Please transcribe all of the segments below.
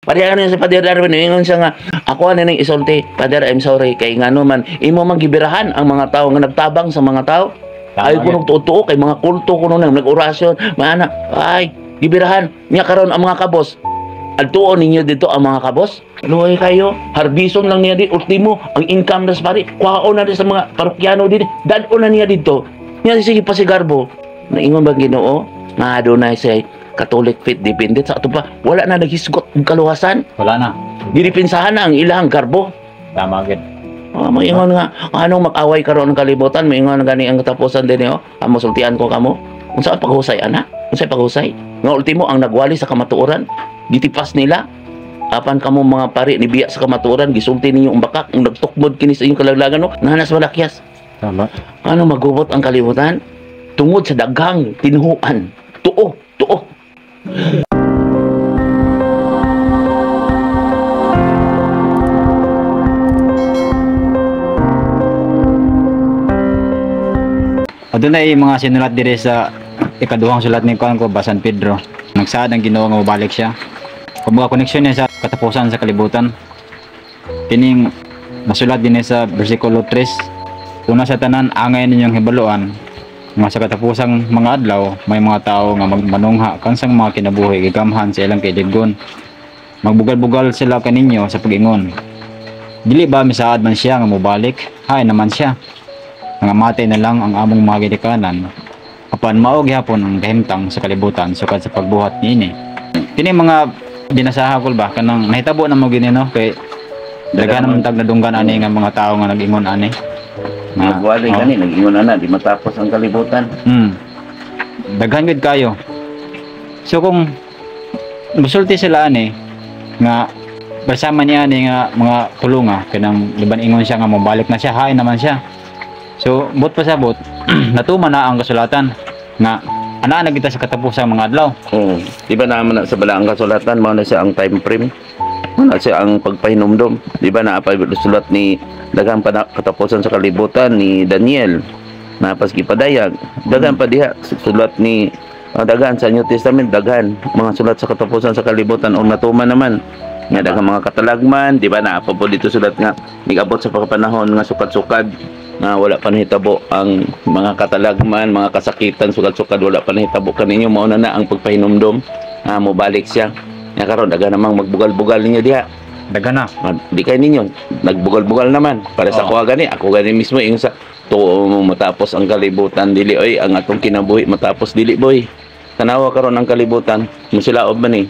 Pareha niya sa Pader Darwin, ingon siya nga, ako ano nang isulti, Pader, I'm sorry, kay nga man, imo man gibirahan ang mga tao nga nagtabang sa mga tao. Ay ko nung tuo kay mga kulto ko nung nag-orasyon, mana, ay, gibirahan, niya karon ang mga kabos. Altuon ninyo dito ang mga kabos. Luhay kayo, harbison lang niya di, ultimo, ang income na sa pari, kuhaon na sa mga parokyano din, dadon na niya dito. Niya sige pa si Garbo, naingon ba Ginoo, nga adunay say Catholic faith dependent sa ato pa, wala na naghisgot ng kaluwasan. Wala na. Dinipinsahan na ang ilang Garbo. Tama gid. Maingon nga, anong mag-away karon ng kalibutan, maingon gani ang katapusan din niyo, amo sultian ko kamo. Unsa ang paghusay ana? Unsa paghusay? Nga ultimo ang nagwali sa kamatuoran, gitipas nila. Apan kamo mga pari ni biya sa kamatuoran, gisulti ninyo ang bakak, ang nagtukbod kini sa inyong kalaglagan no, nahanas malakyas. Tama. Ano magubot ang kalibutan? Tungod sa daghang tinuhuan. Tuo, tuo. Adun na mga sinulat dire sa ikaduhang sulat ni Kuan ko San Pedro. Nagsaad ang Ginoo nga mobalik siya. Kumbaga koneksyon niya sa katapusan sa kalibutan. Kining nasulat din sa bersikulo 3. Una sa tanan angay ninyong hibaluan nga sa katapusang mga adlaw may mga tao nga magmanungha kansang mga kinabuhi gigamhan sa ilang kaidigon. Magbugal-bugal sila kaninyo sa pag-ingon. Dili ba misaad man siya nga mobalik? Hay naman siya. Nga matay na lang ang among mga gidikanan. Apan mao gyapon ang kahimtang sa kalibutan sukad sa pagbuhat niini. Kini mga binasaha ko ba kanang nahitabo na mo gini no kay daga naman tag nadunggan ani nga mga tao nga nag-ingon ani. Nagwali gani nag-ingon ana di matapos ang kalibutan. Daghan gid kayo. So kung musulti sila ani nga bersama niya ani nga mga tulunga kanang liban ingon siya nga mobalik na siya hay naman siya. So, bot pa sa bot, natuman na ang kasulatan nga ana na kita sa katapusang mga adlaw. Di ba naman na sa balaang kasulatan, mao na siya ang time frame, mao na siya ang pagpahinumdum. Di ba na pa sulat ni daghang katapusan sa kalibutan ni Daniel na pas gipadayag. Daghan pa diha sulat ni daghan sa New Testament, daghan mga sulat sa katapusan sa kalibutan o natuman naman. Nga daghang mga katalagman, di ba na pa po dito sulat nga nigabot sa pagpanahon nga sukad-sukad na wala pa nahitabo ang mga katalagman, mga kasakitan, sukad-sukad wala pa nahitabo kaninyo mao na ang pagpahinumdum mobalik siya. Nga karon daga namang magbugal-bugal ninyo diha. Daga na. Di kay ninyo nagbugal-bugal naman para sa kuha gani. Ako gani mismo yung sa tuo mo matapos ang kalibutan dili oy ang atong kinabuhi matapos dili boy. Tanawa karon ang kalibutan, musilaob man ni.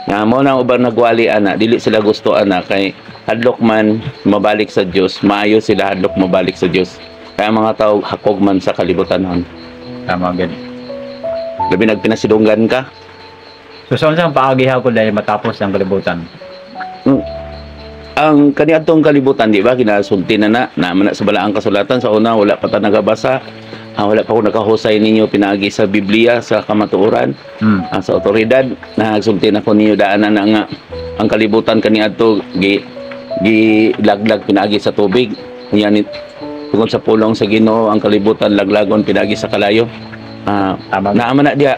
Nga mo na uban nagwali ana, dili sila gusto ana kay hadlok man mabalik sa Dios, maayo sila hadlok mabalik sa Dios. Kaya mga tao hakog man sa kalibutan. Tama gid. Labi nagpinasidunggan ka. So saan ang paagiha ko dahil matapos ang kalibutan? Ang kaniadtong kalibutan di ba kinasulti na naman na sa balaang kasulatan sa una wala pa ta nagabasa. Wala pa ko nakahusay ninyo pinagi sa Biblia sa kamatuoran sa otoridad nagsulti na ko ninyo daanan na nga ang kalibutan kaniadto laglag pinagi sa tubig yan tungod sa pulong sa Ginoo ang kalibutan laglagon pinagi sa kalayo naaman na diha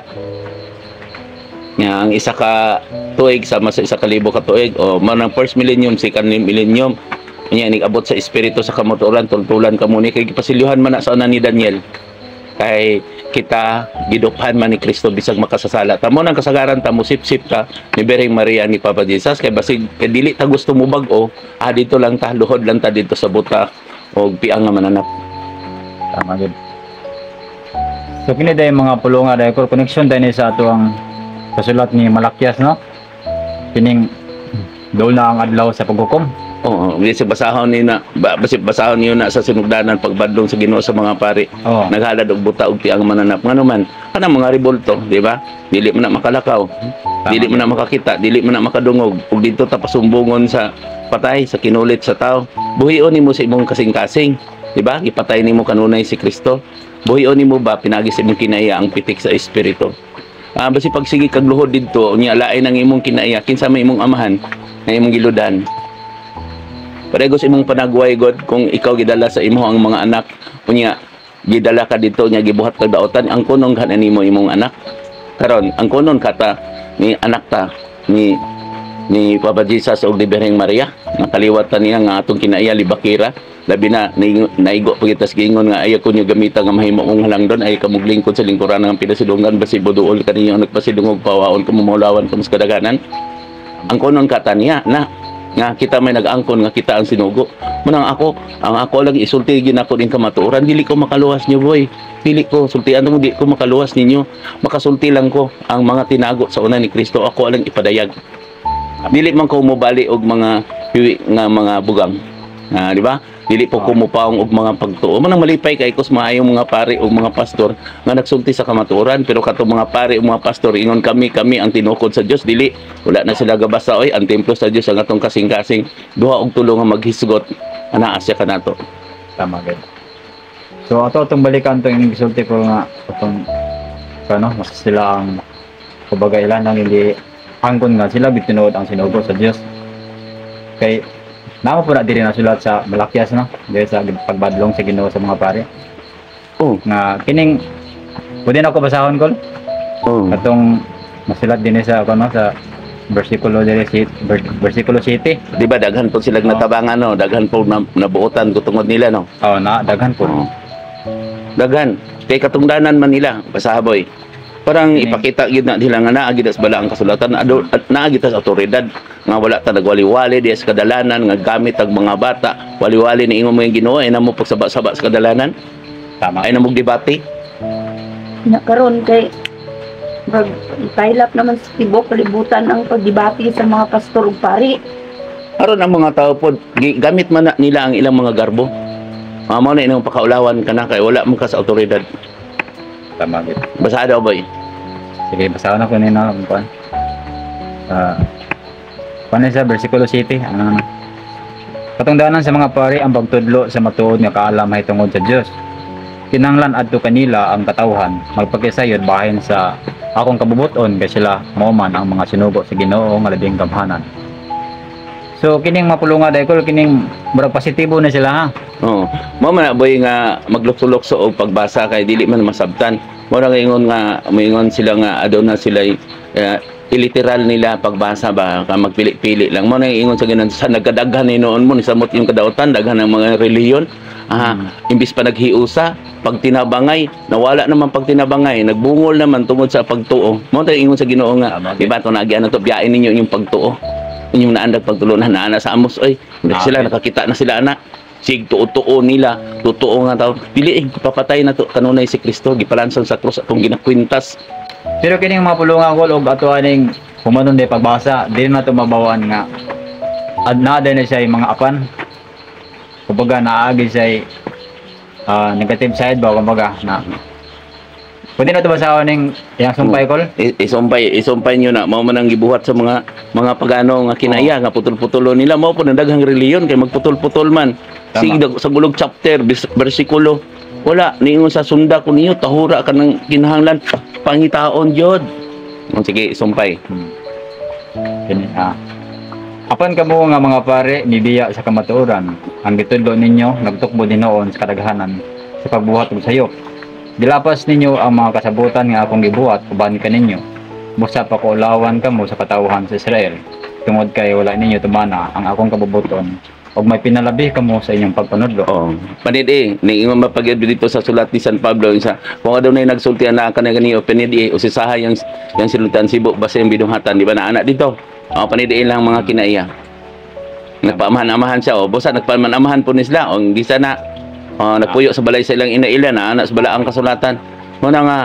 nga ang isa ka tuig sama sa isa ka libo ka tuig o manang first millennium second millennium nya nigabot sa espiritu sa kamatuoran tultulan kamo ni kay gipasilyuhan man na sa una ni Daniel kay kita giduphan man ni Kristo bisag makasasala tamo nang kasagaran ta mo sip-sip ka ni Birheng Maria ni Papa Jesus kay basig kay dili ta gusto mo bag-o dito lang ta luhod lang ta dito sa buta og piang nga mananap. Tama gid. So kini day mga pulunga day ko connection day ni sa ato ang kasulat ni Malakyas no kining dol na ang adlaw sa paghukom. Bisig basahon ni na basig basahon niyo na sa sinugdanan pagbadlong sa Ginoo sa mga pari. Naghalad og buta og tiang mananap ngano man kana mga rebolto, di ba? Dili man na makalakaw. Dili man na makakita, dili man na makadungog ug dito ta pasumbungon sa patay sa kinulit sa tao. Buhion nimo sa imong kasing-kasing, di ba? Gipatay nimo kanunay si Kristo. Buhion nimo ba pinagi sa imong kinaiya ang pitik sa espiritu. Basi pagsigi kag luhod didto unya lain ang imong kinaiya kinsa may imong amahan na imong giludan. Paregos imong panagway God kung ikaw gidala sa imo ang mga anak unya gidala ka dito nya gibuhat kag daotan ang kunong kanimo imong anak karon ang kunon kata ni anak ta ni ni Papa Jesus og ni Birheng Maria nga kaliwatan niya nga atong kinaiya libakira labi na naigo pagitas giingon nga ayaw ko niyo gamita nga mahimo kong halangdon ay kamuglingkod sa lingkuran ng pinasidungan basi buduol kaninyo nagpasidungog pawaon kumumulawan kumus kadaganan ang kunon kata niya na nga kita may nag-angkon nga kita ang sinugo munang ako lang isulti gid ako din kamatuoran dili ko makaluwas niyo boy dili ko sultian mo di ko makaluwas ninyo makasulti lang ko ang mga tinago sa una ni Kristo ako lang ipadayag dili man ko mobali og mga piwi nga mga bugang di ba dili po kumupaong og mga pagtuo manang malipay kay kus maayong mga pari o mga pastor nga nagsulti sa kamatuoran pero kato mga pari o mga pastor ingon kami ang tinukod sa Dios dili wala na sila gabasa oy ang templo sa Dios ang atong kasing-kasing duha og tulo nga maghisgot ana asya kanato tama gid so atong balikan tong gisulti ko nga atong mas sila ang kumbaga ilan ang hindi angkon nga sila bitinuod ang sinugo sa Dios kay namo po na diri na sulat sa Malakias no diri sa pagbadlong sa Ginoo sa mga pare nga kining pwede na ko basahon kol katong masulat din sa sa versikulo diri versikulo 7 di ba daghan po sila natabangan no daghan po nabuotan ko tungod nila no daghan po daghan kay katungdanan man nila basahaboy parang ipakita gid na nila nga naa gid sa bala ang kasulatan naa gid sa awtoridad nga wala ta nagwali-wali di sa kadalanan nga gamit ang mga bata wali-wali ni ingon mo yung Ginoo ay namo pagsaba-saba sa kadalanan tama ay namo debate na karon kay pailap naman sa tibok kalibutan ang pagdebate sa mga pastor ug pari aron ang mga tao pod gamit man na nila ang ilang mga garbo mao na inong pakaulawan kana kay wala man ka sa awtoridad tama gid basa daw boy sige basahan ako nina kuan paano sa versikulo 7 katungdanan sa mga pari ang pagtudlo sa matuod nga kaalam ay tungod sa Dios kinahanglan adto kanila ang katawhan magpakisayod bahin sa akong kabubuton kay sila mao man ang mga sinugo sa Ginoo nga labing gamhanan so kining mapulunga dai ko kining murag positibo na sila ha mao man boy nga maglukso-lukso og pagbasa kay dili man masabtan mo ra ingon nga moingon sila nga aduna sila iliteral nila pagbasa ba ka magpili-pili lang mo nang ingon sa ginan sa nagkadaghan ni noon mo ni samot yung kadautan daghan ng mga relihiyon imbis pa naghiusa pag tinabangay nawala naman pag tinabangay nagbungol naman tungod sa pagtuo mo nang ingon sa Ginoo nga diba to nagian to biyain ninyo yung pagtuo inyong naandag pagtulunan na ana sa Amos oy sila nakakita na sila ana sig tuo nila totoo nga tao dili papatay na to kanunay si Kristo gipalansan sa krus atong ginakwintas pero kining mapulungan ko og ato aning humanon di pagbasa dili na to mabawan nga adnada na siya mga apan kumbaga naagi siya negative side ba kumbaga na pwede na to basahon ning yang sumpay kol isumpay nyo na mao man ang gibuhat sa mga pagano nga kinaiya nga putol-putulo nila mao po daghang reliyon kay magputol-putol man sa gulog chapter bersikulo wala niingon sa sunda ko niyo tahura ka ng kinahanglan pangitaon jud sige sumpay kini apan kamo nga mga pare nibiya sa kamatuoran ang gitudlo ninyo nagtukbo dinoon sa kadaghanan sa pagbuhat ug sayop dilapas ninyo ang mga kasabutan nga akong gibuhat uban kaninyo musa pa ko ulawan kamo sa katawhan sa Israel tungod kay wala ninyo tumana ang akong kabubuton og may pinalabi kamo sa inyong pagpanudlo panidi niingon mapagyud dito sa sulat ni San Pablo isa kung adto nay nagsultian na kanang panidi usisaha yang silutan sibo basta yung bidunghatan di ba na anak dito panidi lang mga kinaiya nagpamahan-amahan siya busa nagpamahan-amahan po ni sila di sana nagpuyo sa balay sa ilang ina-ila na anak sa balaang kasulatan mo na nga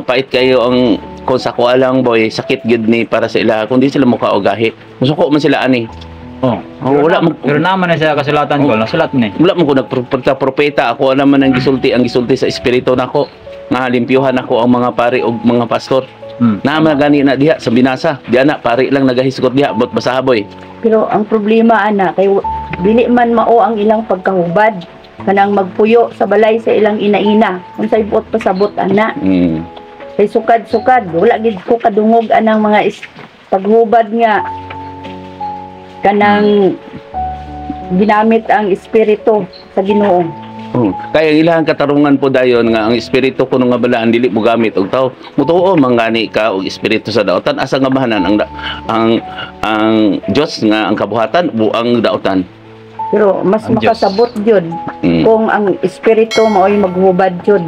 pait kayo ang kung sa kuha lang boy sakit gid ni para sa ila kundi sila mukha o gahi musuko man sila ani wala pero naman na sa kasulatan ko nasulat ni wala mo ko nagpropeta ako naman ang gisulti sa espiritu nako nga limpyuhan ako ang mga pari og mga pastor naman gani na diha sa binasa di ana pari lang nagahisgot diha bot basahaboy pero ang problema ana kay dili man mao ang ilang pagkahubad kanang magpuyo sa balay sa ilang ina-ina unsay buot pasabot ana kay sukad wala gid ko kadungog anang mga paghubad nga kanang ginamit ang espiritu sa Ginoo Kaya ilang katarungan po dayon nga ang espiritu kuno nga balaan dili mo gamit og tao. Mutuo mangani ka og espiritu sa daotan asa nga bahanan ang Dios nga ang kabuhatan buang daotan. Pero mas Ang Diyos. makasabot jud kung ang espiritu mao'y maghubad jud.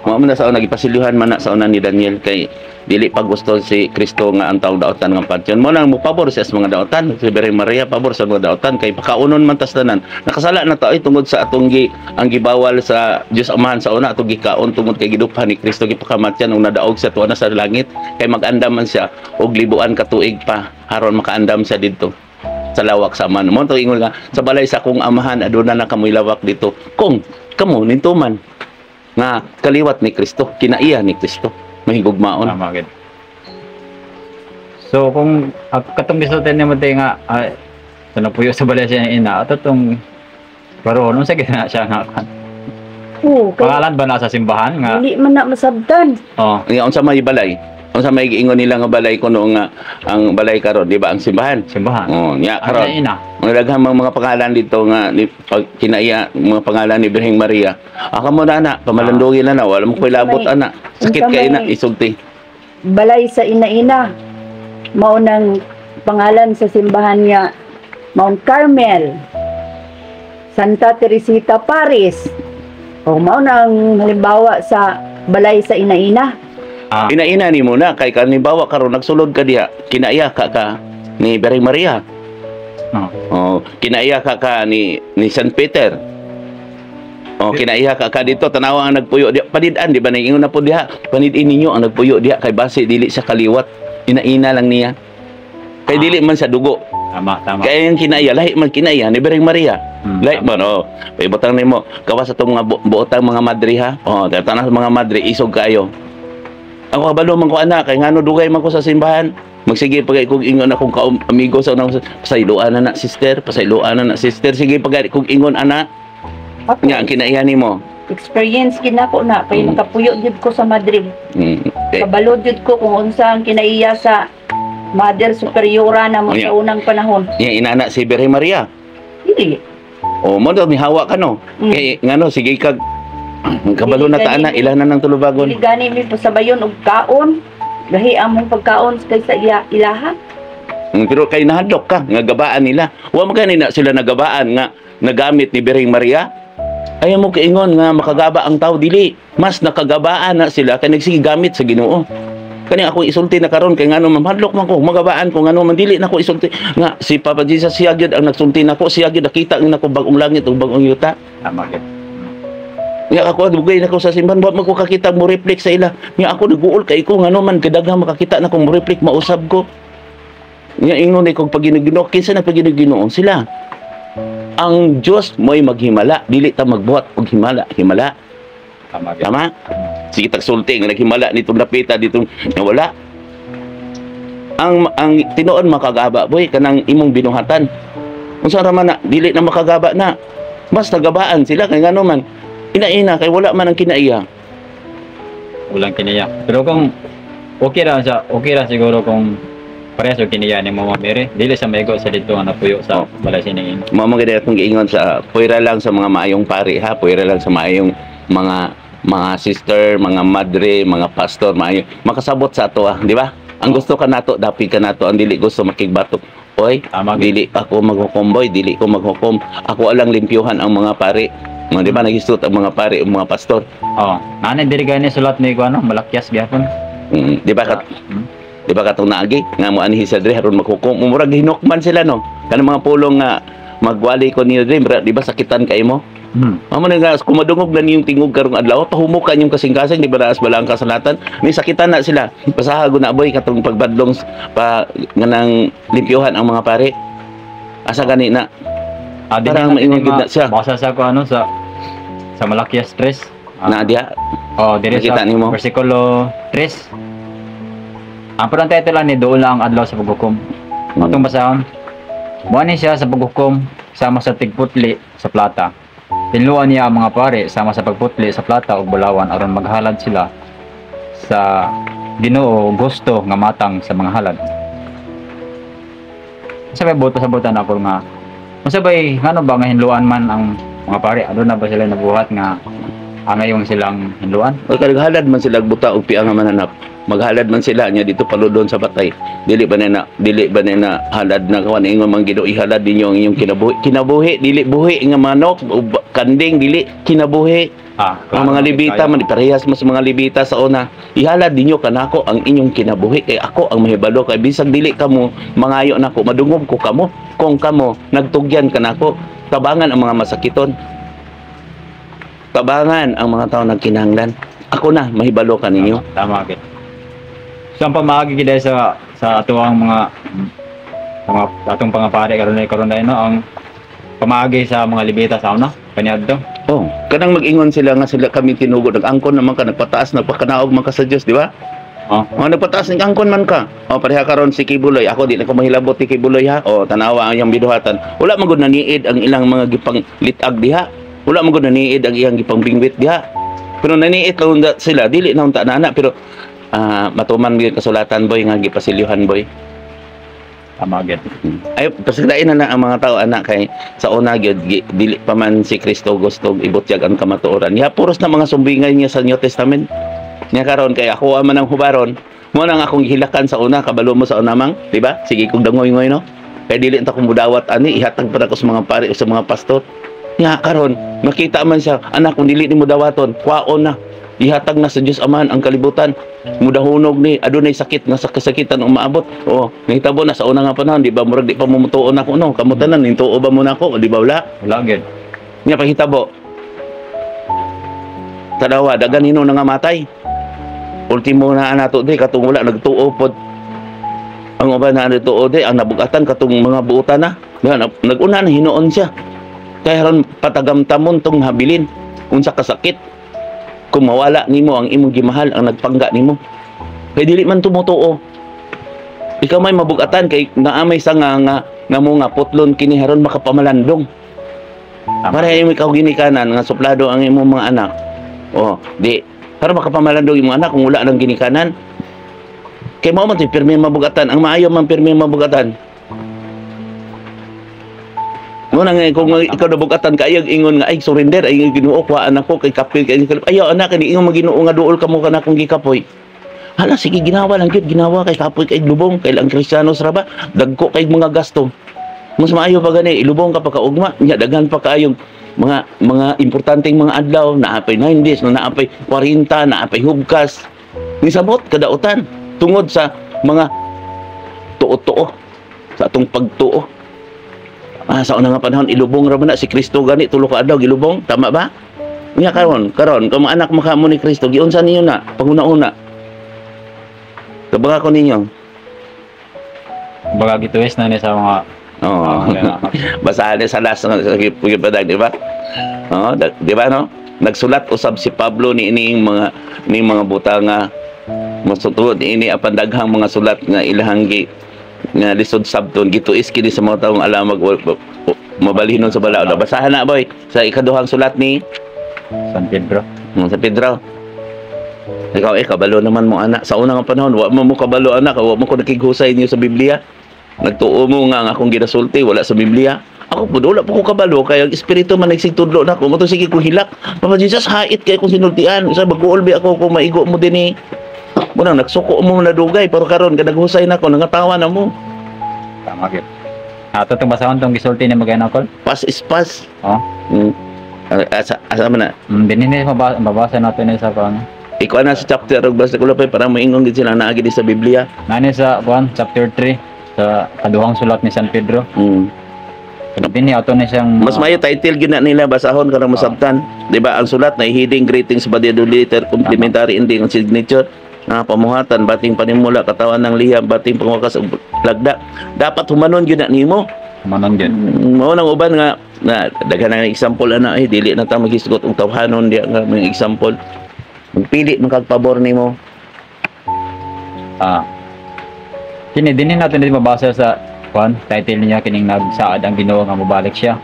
Mao man na sa una gipasilyuhan man na sa una ni Daniel kay dili pa gusto si Kristo nga ang taong daotan nga pansyon mo nang mupabor siya sa mga daotan si Birheng Maria pabor sa mga daotan kay pakaunon man tas tanan nakasala na tayo tungod sa atong ang gibawal sa Dios Amahan sa una atong gikaon tungod kay giduphan ni Kristo gipakamatyan ug nadaog siya tuwa na sa langit kay mag-andam man siya og libuan ka tuig pa aron makaandam siya didto sa lawak sa aman mo to ingon nga sa balay sa kong amahan aduna na kamoy lawak dito kung kamo nintuman nga kaliwat ni Kristo kinaiya ni Kristo mahigugmaon. Tama gid. So kung katong gisultan ni mo tay nga sa napuyo sa balay siya ina ato tong pero unsa sa gina siya nga Oo, kay pangalan ba na sa simbahan nga dili man na masabtan. oh Nga unsa may balay? Unsa may giingon nila nga balay kuno nga ang balay karon, di ba ang simbahan? simbahan. Oh, nya Ano karon. ina? Ang daghang mga pangalan dito nga ni pag kinaiya mga pangalan ni Birheng Maria. Aka mo na pamalandugin na wala mo koy labot ana. Sakit kay na isulti. Balay sa ina-ina. Mao nang pangalan sa simbahan niya Mount Carmel. Santa Teresita Paris. O mao nang halimbawa sa balay sa ina-ina. Ina-ina ni mo na kay kanimbawa karon nagsulod ka diha kinaiya ka ni Birheng Maria. Oh, kinaiya ka ni San Peter. Oh, kinaiya ka dito tanawa ang nagpuyo diha panidan di ba naingon na po diha panidin ninyo ang nagpuyo diha kay base dili sa kaliwat ina-ina lang niya. Kay dili man sa dugo. Tama. Kaya yung kinaiya lahi man kinaiya ni Birheng Maria. Lahi man oh. Paibutang nimo kawas atong mga buotang mga madre ha. Oh, tanang mga madre isog kayo. Ako kabalo man ko anak kay ngano dugay man ko sa simbahan. Magsige pagay kog ingon akong amigo sa unang pasayloan na sister, sige pagay kog ingon ana. Ako, Nya ang kinaiya nimo. experience ginako na kay nakapuyo jud ko sa Madrid. Okay. Kabalo jud ko kung unsa ang kinaiya sa Mother Superiora na mo sa unang panahon. Nya inana si Birheng Maria. Dili. O mo daw mihawa ka no. Kay ngano sige kag kabalo na ta ana ilan na nang Dili tulubagon. gani mi pasabayon og kaon. Gahi among pagkaon kaysa ilaha. Pero kay nahadlok ka nga gabaan nila. Wa man kanina sila nagabaan nga nagamit ni Birheng Maria. Ayaw mo kaingon nga makagaba ang tao dili. Mas nakagabaan na sila kay nagsige gamit sa Ginoo. Kani ako isulti na karon kay ngano mamhadlok man ko magabaan ko ngano man dili nako isulti nga si Papa Jesus siya gyud ang nagsulti nako siya gyud nakita ng nako bagong langit ug bagong yuta. Tama gid. Nga ako dugay nako sa simbahan wa man ko kakita mo reflect sa ila. Nga ako naguol kay ko ngano man kadaghang makakita na kong mo reflect mausab ko. Nga ingon ni kog paginugino kinsa na paginugino sila. Ang Dios mo'y maghimala dili ta magbuhat og himala. Tama. Tama? Sige tagsulti nga naghimala nitong napita ditong wala. Ang tinuod makagaba boy kanang imong binuhatan. Unsa ra man na dili na makagaba na. Mas nagabaan sila kay ngano man. Ina-ina kay wala man ang kinaiya. Walang kiniya. Pero kung okay ra siguro kung parehas yung kiniya ni Mama Mary, dili sa maigo sa dito nga napuyo sa balay siningin. Mao man gid akong giingon sa puwera lang sa mga maayong pari ha, puwera lang sa maayong mga sister, mga madre, mga pastor, maayo makasabot sa ato di ba? Ang gusto ka nato, dapi ka nato, ang dili gusto makigbato. Oy, dili ako maghukom boy, dili ko maghukom. Ako alang limpyuhan ang mga pari. Di ba nagistot ang mga pari, ang mga pastor. Oh, nanay diri gani sulat ni ko malakyas gyapon. Di ba Di ba katong naagi nga mo anhi sa dre haron maghukom murag hinukman sila no kanang mga pulong nga magwali ko niyo dre di ba sakitan kay mo amo nga kumadungog na niyong tingog karong adlaw pahumukan yung kasing-kasing di ba naas balang kasalatan ni sakitan na sila pasahago na boy katong pagbadlong pa nganang limpyuhan ang mga pare asa gani na parang maingon gid na siya basa sa ko sa malakyas 3 na diha diri sa versikulo 3. Ang parang title lang ni doon lang adlaw sa paghukom. Atong basahon. Muani siya sa paghukom sama sa tigputli sa plata. Tinluan niya ang mga pare sama sa pagputli sa plata ug bulawan aron maghalad sila sa Ginoo gusto nga matang sa mga halad. Sabay boto sa botan ako nga. Masabay ngano ba nga hinluan man ang mga pare, ano na ba sila nabuhat nga ngayon silang hinluan? O halad man sila buta og piang nga mananap. Maghalad man sila nya dito paludon sa batay. Dili ba na halad na kawan ingon man Ginoo ihalad ninyo ang inyong kinabuhi dili buhi nga manok o kanding dili kinabuhi. Ang mga libita man parehas mas mga libita sa una. Ihalad ninyo kanako ang inyong kinabuhi kay ako ang mahibalo kay bisag dili kamo mangayo nako madungog ko kamo kung kamo nagtugyan kanako tabangan ang mga masakiton. Tabangan ang mga tao nagkinahanglan. Ako na mahibalo ka ninyo. Tama gid. So ang pamagi gid sa atuang mga atong pangapari karon na no ang pamagi sa mga libita sa una kaniadto. Oh, kanang mag-ingon sila nga sila kami tinugod nag-angkon naman ka nagpataas nagpakanaog man ka sa Dios, di ba? Nagpataas ng angkon man ka. Pareha karon si Kibuloy, ako di na ko mahilabot ni Kibuloy ha. Tanawa ang iyang biduhatan. Wala man gud naniid ang ilang mga gipang litag diha. Wala man gud naniid ang iyang gipang bingwit diha. Pero naniid lang sila dili na unta na ana pero matuman gyud kasulatan boy nga gipasilyuhan boy. Tama gid. Ay pasigdain na ang mga tao anak kay sa una gyud dili pa man si Kristo gusto ibutyag ang kamatuoran. Ya puros na mga sumbingay niya sa New Testament. Nya karon kay ako man ang hubaron, mo nang akong gihilakan sa una kabalo mo sa una mang, di ba? Sige kog dangoy-ngoy no. Kay dili ta ko mudawat ani ihatag pa ko sa mga pare o sa mga pastor. Nya karon makita man siya, anak kung dili nimo dawaton, kwaon na. Ihatag na sa Dios Amahan ang kalibutan. Mudahunog ni adunay sakit nga sa kasakitan umaabot. Nahitabo na sa una nga panahon, di ba? Murag di pa mumutuon ako no. Kamutanan nintuo ba mo nako, di ba wala? Wala gid. Nya pahitabo. Tadawa dagan hino nga matay. Ultimo na nato di katong wala nagtuo pod. Ang uban na nagtuo di ang nabugatan katong mga buutan na. Naguna na hinuon siya. Kaya ron patagamtamon tong habilin unsa kasakit. Kung mawala nimo ang imong gimahal ang nagpangga nimo. Kay dili man tumutuo. Ikaw may mabugatan kay naamay sa nga mo nga putlon kini haron makapamalandong. Para ikaw ginikanan nga suplado ang imong mga anak. Di para makapamalandong imong anak kung wala nang ginikanan. Kay mao man ti pirmi mabugatan, ang maayo man pirmi mabugatan. Mo nang kung ikaw nabugatan kaayog ingon nga ay surrender ay Ginoo kuhaan ako kay kapil kay ayaw anak kay ingon Ginoo nga duol kamo kana kung gikapoy. Hala sige ginawa lang gyud ginawa kay kapoy kay lubong kay ang Kristiyano ra ba dagko kay mga gasto. Mas maayo pa gani ilubong ka pa kaugma nya daghan pa kaayong mga importanteng mga adlaw naapay 9 days naapay 40 naapay hubkas. Nisabot kadautan tungod sa mga tuo-tuo sa atong pagtuo. Sa una nga panahon ilubong ra man na si Kristo gani tulo ka adlaw gilubong tama ba? Nya karon kung anak makamo ni Kristo giunsa ninyo na panguna-una. Kabaga ko ninyo. Baga gituwes na ni sa mga basahan sa last sa padag, di ba? Di ba no? Nagsulat usab si Pablo ni mga buta nga masutuod ini apan daghang mga sulat nga ilahang nga lisod sabton gituis kini sa mga taong alamag mabalinon sa balaod. Basahan na boy sa ikaduhang sulat ni San Pedro. Sa Pedro. Ikaw kabalo naman mo anak sa unang panahon wa mo kabalo anak wa mo ko nakighusay niyo sa Biblia. Nagtuo mo nga akong ginasulti wala sa Biblia. Ako pud wala po ko kabalo kay ang espiritu man nagsigtudlo nako mo to sige ko hilak. Papa Jesus hait kay kung sinultian sa baguol bi ako kung maigo mo dinhi. Muna nagsuko mo na dugay pero karon kadaghusay nako nangatawa na mo. Tama gyud. Ato tong basahon tong gisulti ni maganakol. Pass is pass. Asa man na. Dinhi mabasa nato ni sa kan. Ikaw na sa chapter og basta ko lapay para moingon gid sila naagi sa Biblia. Nani sa chapter 3 sa kaduhang sulat ni San Pedro. Dinhi ato ni siyang mas mayo title gid na nila basahon karang masabtan. Di ba ang sulat na heading greetings body letter complimentary ending ang signature. Pamuhatan, bating panimula, katawan ng liham, bating pangwakas lagda. Dapat humanon yun na nimo. Humanon yun. Mao nang uban nga na daghan na example ana dili na ta maghisgot og tawhanon diya nga mga example. Magpili man kag pabor nimo. Kini dinhi natin dito mabasa sa title niya kining nagsaad ang Ginoo nga mobalik siya.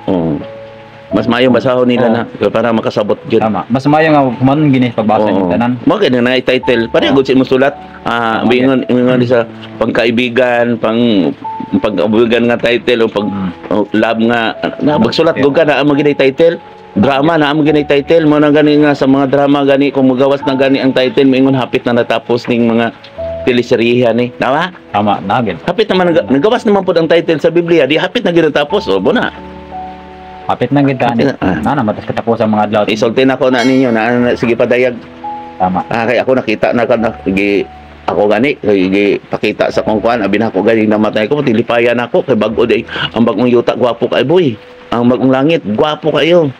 Mas maayo basahon nila na para makasabot gyud. Tama. Mas maayo nga humanon gini pagbasa ni tanan. Mo kay na title. Pareho gud si mo sulat. Ingon sa pangkaibigan, pag-abugan nga title o pag love nga magsulat gud ka na ang magiging title. Drama na ang gani title mo na gani nga sa mga drama gani kung magawas na gani ang title moingon hapit na natapos ning mga teleserye ni. Tama? Tama na gid. Hapit naman nagawas naman pud ang title sa Biblia. Di hapit na gid natapos o na. Hapit na gid ani. Na matas katapos ang mga adlaw. Isulti na ko na ninyo na sige padayag. Tama. Kay ako nakita na gi ako gani gi pakita sa kong kuan abi na ako gani namatay ko tilipayan ako kay bag-o day ang bagong yuta gwapo kay boy. Ang bagong langit gwapo kayo.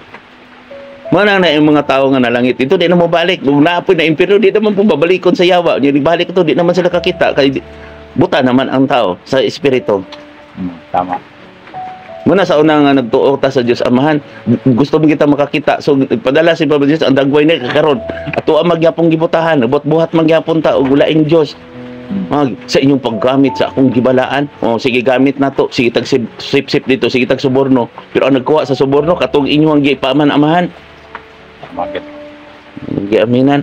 Mana na yung mga tao nga nalangit ito di na mo balik kung naapoy na impyerno di naman po babalikon sa yawa di balik ito di naman sila kakita kay buta naman ang tao sa espiritu. Tama. Muna sa unang nagtuo ta sa Dios Amahan gusto mo kita makakita so padala si Papa Dios ang dagway ni kakaron ato ang magyapong gibutahan buhat magyapon ta og laing Dios. Sa inyong paggamit sa akong gibalaan o sige gamit nato sige tag sip dito sige tag suborno pero ang nagkuha sa suborno katong inyong gipaman amahan. Bakit? Giaminan.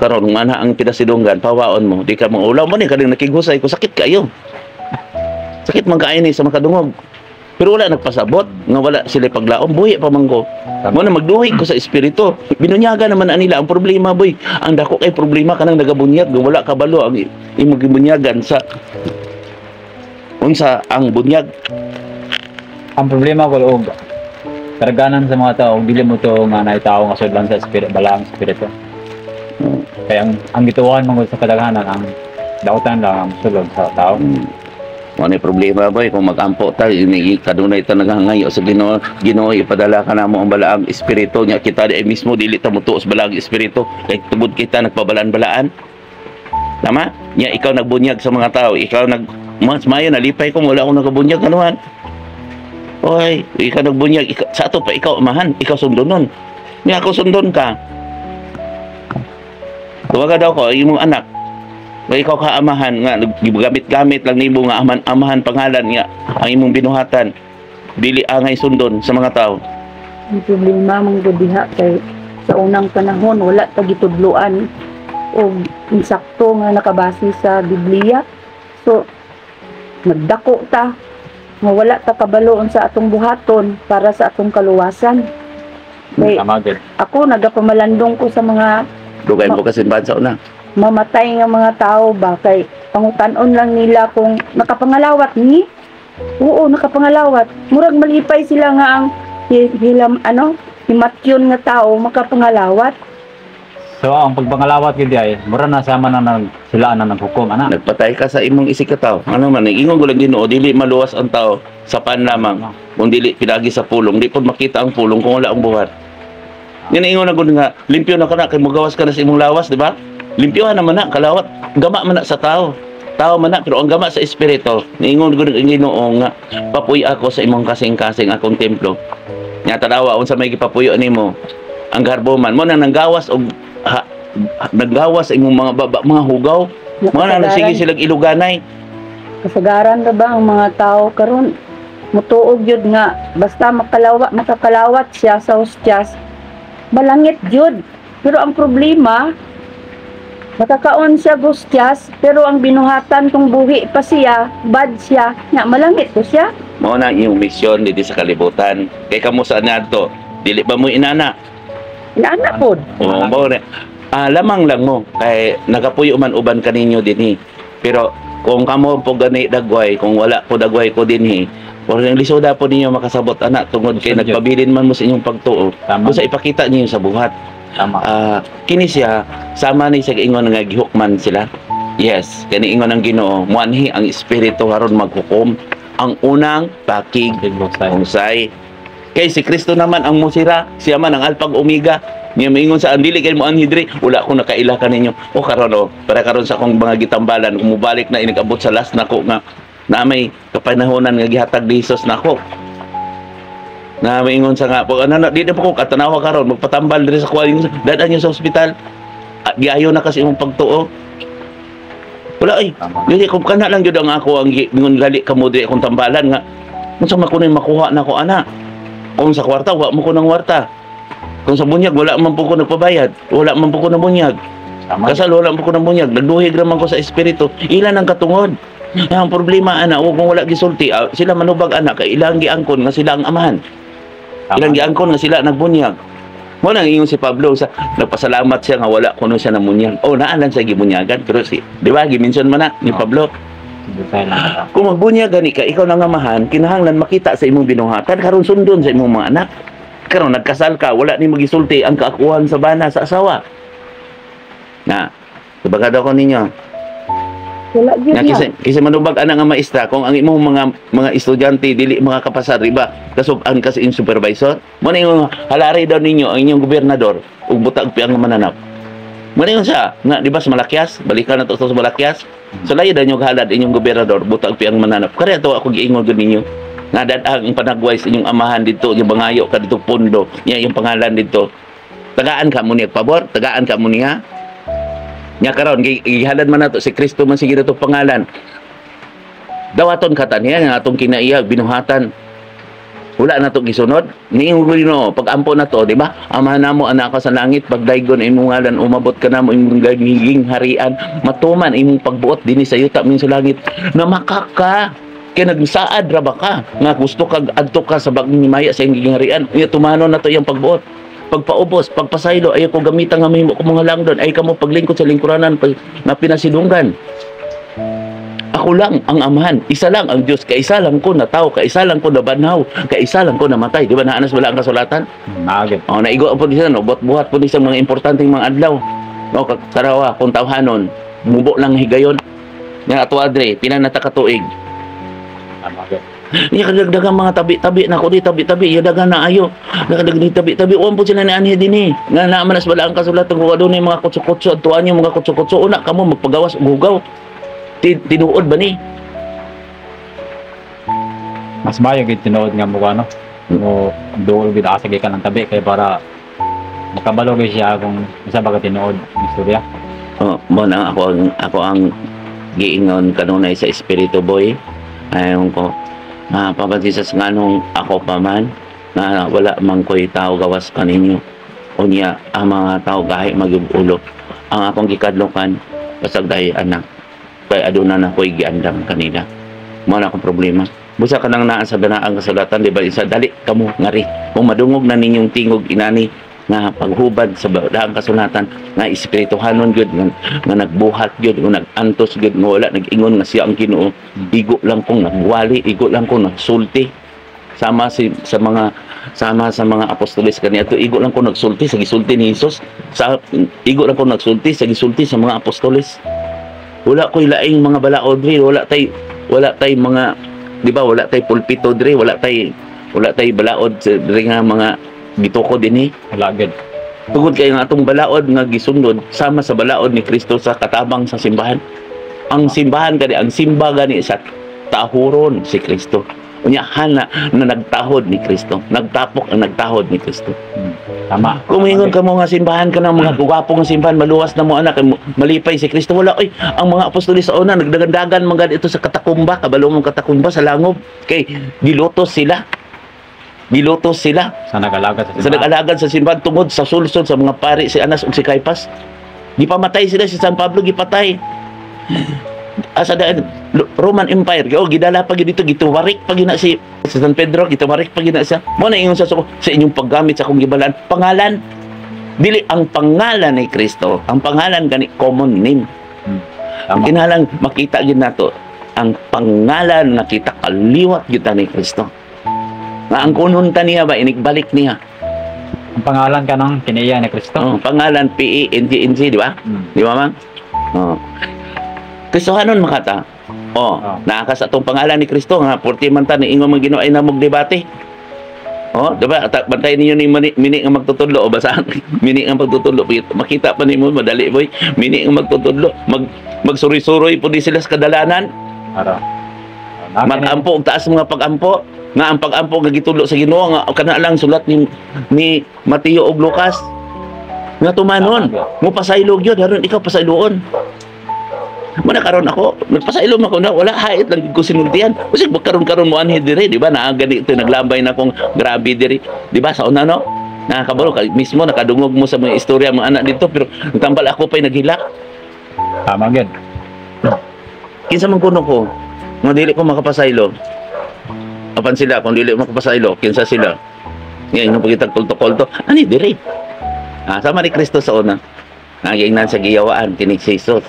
Karon nga na ang pinasidunggan, pawaon mo, di ka maulaw mo ni kading nakigusay ko sakit kayo. Sakit man kaayo ni sa makadungog. Pero wala nagpasabot nga wala sila paglaom buhi pa man ko. Mo na magduhi ko sa espiritu. Binunyaga naman nila ang problema boy. Ang dako kay problema kanang nagabunyag wala kabalo ang imong gibunyagan sa unsa ang bunyag. Ang problema ko og karaganan sa mga tao, dili mo to nga naitao nga sudlan sa spirit, balang spirito. Kaya ang gituwan mo sa kadaghanan, ang dautan lang ang sulod sa tao. Ano yung problema boy, kung mag-ampo ta, kadunay ta naghangayo sa Ginoo, ipadala ka na mo ang balaang espiritu niya kita di mismo dili ta mo tuos balaang espiritu kay tubod kita nagpabalaan-balaan. Tama? Nya ikaw nagbunyag sa mga tao, ikaw mas mayo nalipay ko wala akong nagabunyag anuhan. Oy, ikaw nagbunyag, sa ato pa ikaw amahan, ikaw sundonon. Niya ako sundon ka. Tuwaga daw ko, imong anak. Kaya ikaw kaamahan nga, gamit-gamit lang nimo nga amahan pangalan nga, ang imong binuhatan. Dili angay sundon sa mga tao. Ang problema mong diha kay sa unang panahon wala ta gitudloan o insakto nga nakabase sa Biblia. So nagdako ta nga wala ta kabaloon sa atong buhaton para sa atong kaluwasan. Kay ako nagapamalandong ko sa mga dugay mo kasi sa una. Mamatay nga mga tao ba kay pangutan-on lang nila kung nakapangalawat ni. Oo, nakapangalawat. Murag malipay sila nga ang himatyon nga tao makapangalawat. So ang pagpangalawat gid ay mura na sama na sila na ng hukom ana. Nagpatay ka sa imong isig ka tao. Ano man ingon ko lang Ginoo dili maluwas ang tao sa pan lamang. Kung dili pinagi sa pulong, di pod makita ang pulong kung wala ang buhat. Yan ingon na gud nga limpyo na ka na kay mugawas ka na sa imong lawas, di ba? Limpyohan naman na kalawat. Gama man na sa tao. Tao man na pero ang gama sa espiritu. Niingon gud ang Ginoo nga papuy ako sa imong kasing-kasing akong templo. Nya tanawa unsa may gipapuyo nimo ang garboman mo nang nanggawas og naggawas imong mga hugaw mga nang sige sila iluganay kasagaran ra ba ang mga tao karon mutuog yun nga basta makakalawat siya sa hustyas balangit yun pero ang problema makakaon siya hustyas pero ang binuhatan kung buhi pa siya bad siya nga malangit ko siya mao na yung misyon dito sa kalibutan kay kamo sa nadto dili ba mo inana pod oo mao lamang lang mo kay nagapuyo man uban kaninyo dinhi pero kung kamo po gani dagway kung wala po dagway ko dinhi or ang lisoda po ninyo makasabot anak tungod kay nagpabilin man mo sa inyong pagtuo kung sa ipakita niyo sa buhat kini siya sama ni sa ingon nga gihukman sila yes kani ingon ang Ginoo muanhi ang espiritu haron maghukom ang unang pakig usay kay si Kristo naman ang musira siya man ang alpha omega niya maingon sa andili kay mo anhidri wala ko nakaila kaninyo o karon para karon sa akong mga gitambalan kung mubalik na inigabot sa last nako nga na may kapanahonan nga gihatag ni Jesus nako na maingon sa nga pag di na po ko katanawa karon magpatambal diri sa kuwaling dadan niyo sa ospital giayo na kasi imong pagtuo wala ay dili ko kana lang jud ang ako ang ingon gali kamo diri akong tambalan nga unsa man kuno makuha nako ana kung sa kwarta wa mo ko nang kwarta kung sa bunyag wala man po ko nagpabayad wala man po ko ng bunyag kasal wala po ko ng bunyag nagduhig naman ko sa espiritu ilan ang katungod ang problema ana kung wala gisulti sila manubag anak kay ilang giangkon nga sila ang amahan Ilang giangkon nga sila nagbunyag. Mo nang ingon si Pablo sa nagpasalamat siya nga wala kuno siya namunyag. Oh, naalan sa gibunyagan pero si, di ba, gimension man na ni Pablo. Kung magbunyag gani ka, ikaw nang amahan, kinahanglan makita sa imong binuhatan karon sundon sa imong mga anak. Karon nagkasal ka, wala ni magisulti ang kaakuhan sa bana sa asawa. Na, sabagad ako ninyo. Wala gyud Nga na. kasi manubag ana nga maestra kung ang imong mga estudyante dili mga kapasar iba kasub-an kasi in supervisor mo ning halari daw ninyo ang inyong gobernador ug butag piang mananap mo ning siya nga di ba sa Malakyas balikan na to sa Malakyas so layo daw nyo halad inyong gobernador butag piang mananap kare to ako giingon gud ninyo nga dadang ang panagway sa inyong amahan dito yung bangayo ka dito pondo niya yung pangalan dito tagaan ka mo niya pabor tagaan ka mo niya nya karon gihalad man nato si Kristo man sige to pangalan. Dawaton kata niya nga atong kinaiya binuhatan. Wala na to gisunod. Niingon no pag-ampo na to, di ba? Amahan namo anak ka sa langit pagdaygon imong ngalan umabot ka namo imong gagiging harian matuman imong pagbuot dinhi sa yuta min sa langit na makaka kay nagsaad ra ba ka nga gusto kag adto ka sa bagong himaya sa imong harian. Iya tumanon na to iyang pagbuot. Pagpaubos, pagpasaylo, ayaw ko gamitan nga mahimo ko mga langdon, ay kamo paglingkod sa lingkuranan na pinasidunggan. Ako lang ang amahan, isa lang ang Diyos, kaisa lang ko na tao, kaisa lang ko na banhaw, kaisa lang ko na matay. Di ba naanas wala ang kasulatan? Nagit. O, naigo po niya, no? Buhat po niya mga importanteng mga adlaw. No, karawa, kung tawhanon, mubo lang higayon. Nga ato adre, pinanata katuig. Nagit. Iya kadagdagang mga tabi-tabi na ko di tabi-tabi iya dagan na ayo nakadag ni tabi-tabi uwan po sila ni anhi dinhi nga naa manas wala ang kasulatan kung adunay mga kutso-kutso adtuan yung mga kutso-kutso una kamo magpagawas og hugaw tinuod ba ni Mas mayo gid tinuod nga mo ano. Mo duol gid asa ka ng tabi kay para makabalo gid siya kung isa ba ka tinuod ang istorya. oh mo na ako ang giingon kanunay sa espiritu boy ayon ko papatisas nga nung ako pa man na wala man ko'y tao gawas kaninyo unya ang mga tao gahi mag-ulo ang akong gikadlokan basag dahi anak kay aduna na ko'y giandam kanila mo na akong problema busa ka nang naa sa banaang kasulatan di ba isa dali kamo ngari kung madungog na ninyong tingog inani nga paghubad sa daang kasulatan nga espirituhanon gyud nga nagbuhat gyud nga nagantos gyud nga wala nag-ingon nga siya ang Ginoo igo lang kong nagwali igo lang kong nagsulti sama sa mga apostoles kaniadto igo lang kong nagsulti sa gisulti ni Hesus igo lang kong nagsulti sa gisulti sa mga apostoles wala koy laing mga balaod diri wala tay mga di ba wala tay pulpito diri wala tay balaod diri nga mga gituko dinhi Wala gid. tungod kay nga atong balaod nga gisundod sama sa balaod ni Kristo sa katabang sa simbahan ang simbahan kani ang simba gani sa tahuron si Kristo unya hana na nagtahod ni Kristo nagtapok ang nagtahod ni Kristo Tama. kung mingon ka mo nga simbahan ka ng mga gugapong nga simbahan maluwas na mo anak malipay si Kristo wala oy ang mga apostoles sa una nagdagandagan mga ito sa katakumba kabalo mong katakumba sa langob kay gilutos sila Sa nag-alagad sa sa simbahan. nag-alagad sa simbahan tungod sa sulsod sa mga pari si Anas ug si Caiphas. Gipamatay sila si San Pablo gipatay. Asa daan Roman Empire gidala pa gid dito gituwarik pa gina si San Pedro gituwarik pa gina siya. Mo na ingon sa inyong paggamit sa akong gibalan pangalan dili ang pangalan ni Kristo ang pangalan gani common name. Tama. Kinahanglan makita gid nato ang pangalan nga kita kaliwat gyud ni Kristo. Nga ang kununta niya ba inigbalik niya. Ang pangalan ka ng kiniya ni Kristo. Pangalan PENGNG, di ba? Di ba mang? Kristohanon makata. Naaka sa atong pangalan ni Kristo nga 40 man ta ni ingon man Ginoo ay namog debate. Di ba? Bantay niyo ni mini nga magtutudlo o basahan. Mini nga magtutudlo makita pa nimo madali boy. Mini nga magtutudlo magsuri-suroy po di sila sa kadalanan. Mag-ampo og taas mga pag-ampo nga ang pag-ampo nga gitudlo sa Ginoo nga kana lang sulat ni Mateo ug Lucas nga tumanon mo pasaylo gyud haron ikaw pasayloon mo na karon ako nagpasaylo man ko na wala hait lang ko sinultian usig karon mo anhi diri di ba naa gani ito naglambay na kong grabe diri di ba sa una no nakabalo ka mismo nakadungog mo sa mga istorya mga anak dito pero tambal ako pa'y naghilak Tama gid. kinsa man kuno ko nga dili ko makapasaylo apan sila kung dili makapasaylo kinsa sila Ngayon yung pagkitag kulto-kulto, ani diri. Sama ni Kristo sa una. Naging sa giyawaan, kinig si Jesus.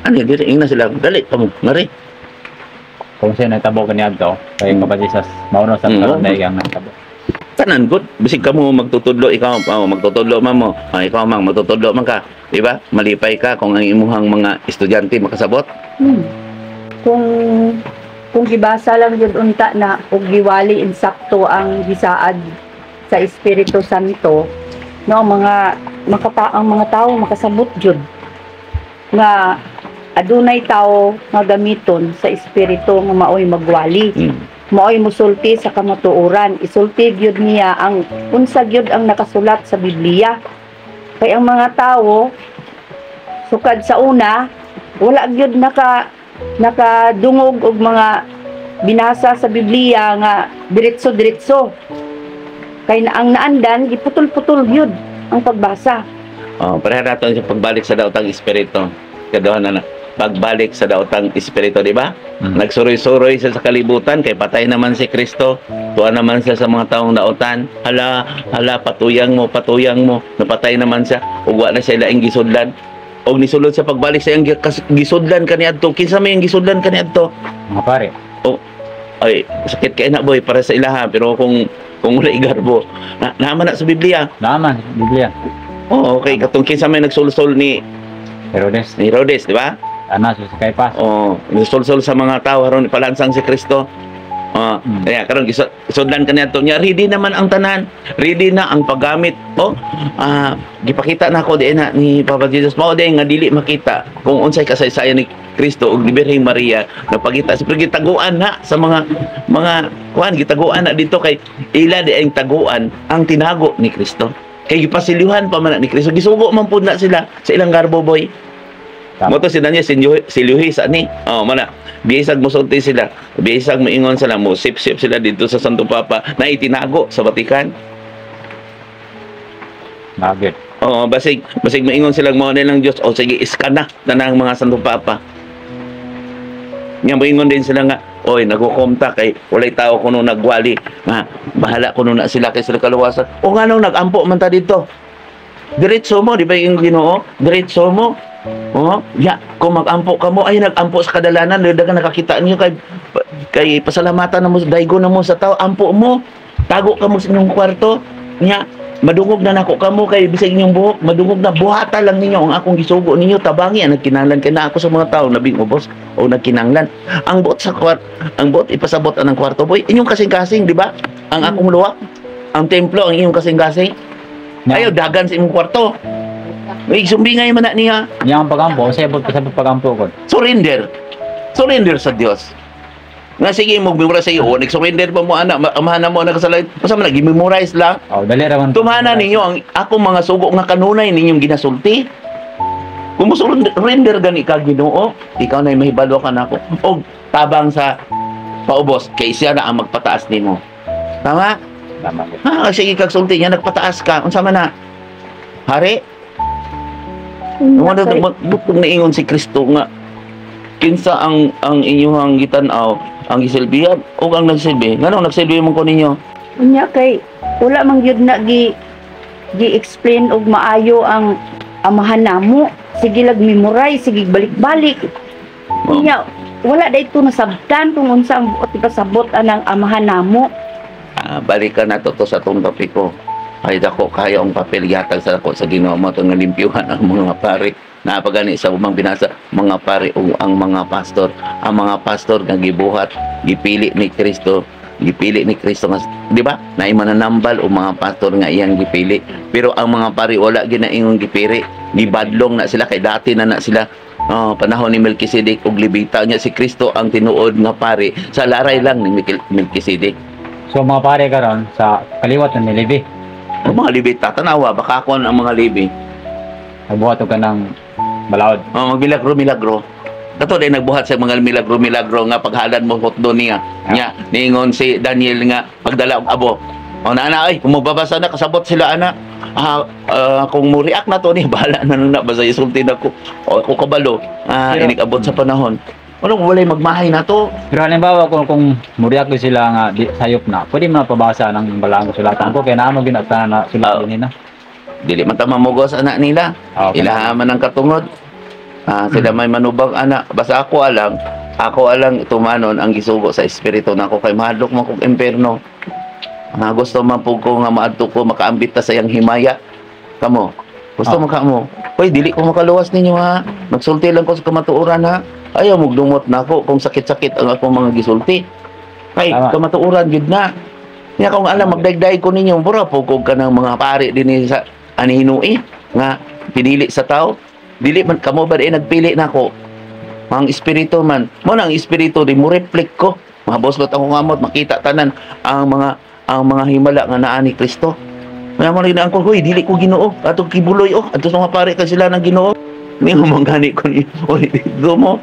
Ani diri, ingna sila, dali, kamo, mari. Kung siya nagtabo kaniya to, kay kapatid sa mauno sa karon na iyang nagtabo. Tanan good, bisig kamo magtutudlo, ikaw magtutudlo man mo. Ikaw mang magtutudlo man ka, di ba? Malipay ka kung ang imuhang mga estudyante makasabot. Kung gibasa lang yun unta na ug giwali insakto ang gisaad sa Espiritu Santo, no, ang mga tao makasabot jud nga adunay tao nga gamiton sa espiritu nga maoy magwali. Maoy musulti sa kamatuoran, isulti gyud niya ang unsa gyud ang nakasulat sa Biblia. Kay ang mga tao sukad sa una wala gyud nakadungog og mga binasa sa Biblia nga diretso-diretso. Kay ang naandan giputol-putol gyud ang pagbasa. Pareha natin sa pagbalik sa daotang espiritu. Kaduhan na pagbalik sa daotang espiritu, di ba? Nagsuroy-suroy siya sa kalibutan kay patay naman si Kristo. Tuwa naman siya sa mga taong daotan. Hala, patuyang mo. Napatay naman siya. Ug wa na siya laing gisudlan. Og nisulod sa pagbalik sa iyang gisudlan kaniadto. Kinsa may ang gisudlan kaniadto? Mga pare. Ay, sakit kay na boy para sa ilaha, pero kung wala igarbo, naman na sa Biblia. Naman, Biblia. Okay, katong kinsa may nagsulsol ni Herodes, di ba? Si Caiaphas. Nagsulsol sa mga tao aron ipalansang si Kristo. Kaya karon gisudlan kaniadto niya, ready naman ang tanan. Ready na ang paggamit. Gipakita na ako diin na ni Papa Jesus. Mao day nga dili makita kung unsay kasaysayan ni Kristo ug ni Birheng Maria napagita sa gitaguan na sa mga kuan gitaguan na dito kay ila di ang taguan ang tinago ni Kristo. Kay gipasilyuhan pa man ni Kristo. Gisugo man pud na sila sa ilang garbo boy. Mo to sila niya silyuhi sa ni. Mana bisag mosulti sila. Bisag moingon sila mo sip-sip sila dito sa Santo Papa na itinago sa Vatican. Bagit. Basig moingon sila mo nilang Dios. Sige iskan na tanang mga Santo Papa. Nga moingon din sila nga, oy nagkukumta kay walay tao kuno nagwali. Bahala kuno na sila kay sila kaluwasan. O nganong nagampo man ta dito. Diretso mo, di ba yung Ginoo? Diretso mo. Kung mag-ampo ka mo, ay nag-ampo sa kadalanan, dagan nakakita niyo kay pasalamatan na mo, daigo na mo sa tao, ampo mo. Tago ka mo sa inyong kwarto. Madungog na nako ka mo kay bisag inyong buhok, madungog na buhata lang ninyo ang akong gisugo ninyo, tabangi ang nagkinahanglan kay na ako sa mga tao nabing ubos o nagkinahanglan. Ang buot sa ang buot ipasabot ang kwarto boy. Inyong kasing-kasing, di ba? Ang akong luwak, ang templo ang inyong kasing-kasing. Ayaw dagan sa imong kwarto. May sumbingay man na niya. Yang pagampo, sabot pagampo ko. Surrender sa Dios. Nga sige mo memorize sa iyo, nag-surrender pa mo anak, amahan mo na kasalanan. Basta man nag-memorize lang. Dali ra man. Tumana ninyo ang ako mga sugo nga kanunay ninyong ginasulti. Kung mo surrender gani ka Ginoo, ikaw na mahibalo ka nako. Og tabang sa paubos kay siya na ang magpataas nimo. Tama? Tama. Sige kag sulti niya nagpataas ka. Unsa man na? Hari? Butong naingon si Kristo nga kinsa ang inyong gitan-aw ang gisilbihan o ang nagsilbi nganong nagsilbi mo ko ninyo unya kay wala man gyud na gi-explain og maayo ang amahan namo. Sige lag memorize, sige balik-balik. Unya wala dayto nasabtan kung unsa ang buot ipasabot anang amahan namo. Balikan nato to sa tong topiko. Ay dako kayo ang papel yatag sa ako sa Ginoo mo nga limpyuhan ang mga pare. Napagani sa umang binasa mga pare o ang mga pastor. Ang mga pastor nga gibuhat, gipili ni Kristo nga, di ba? Na mananambal o mga pastor nga iyang gipili. Pero ang mga pare wala ginaingon gipili. Gibadlong na sila kay dati na sila. Panahon ni Melkisedek og Levita niya si Kristo ang tinuod nga pare sa laray lang ni Melkisedek. So mga pare karon sa kaliwat ni Levi. Ang mga Levita tanawa baka kon ang mga Levi. Nagbuhat ka ng balaod. Magmilagro. Dato din nagbuhat sa mga milagro nga paghalad mo hotdo niya. Nya niingon si Daniel nga pagdala og abo. Ana ay kung mababasa na kasabot sila ana. Kung mo react na to ni bahala na nang nabasa isulti na ko. O ko kabalo. Inig abot sa panahon. Ano walay magmahay na to? Pero halimbawa kung muriyak ko sila nga di, sayop na, pwede mo na pabasa ng balang sulatan ko kaya naman ginagtanan na sulat din na. Dili man ta mamugos anak nila. Okay. Ilahaman ang katungod. Sila may manubang anak. Basta ako alang tumanon ang gisugo sa espiritu nako kay mahadlok man kog imperno. Gusto man pug ko nga maadto ko makaambit ta sa iyang himaya. Kamo. Gusto mo kamo. Hoy dili ko makaluwas ninyo ha. Nagsulti lang ko sa kamatuoran ha. Ayaw mo dumot na ako kung sakit-sakit ang akong mga gisulti. Kay kamatuoran gid na. Nya kung alam magdayday ko ninyo, mura po kog kanang mga pari dinhi sa anihinui nga pinili sa tao. Dili man kamo ba nagpili nako. Ang espiritu man, mo nang espiritu di mo reflect ko. Mahaboslot ako ngamot makita tanan ang mga himala nga naa ni Kristo. Kaya mo rin ang ko, hoy, dili ko Ginoo. Atong kibuloy ato sa mga pari ka sila ng Ginoo. Ni manggani ko ni, oy, do mo.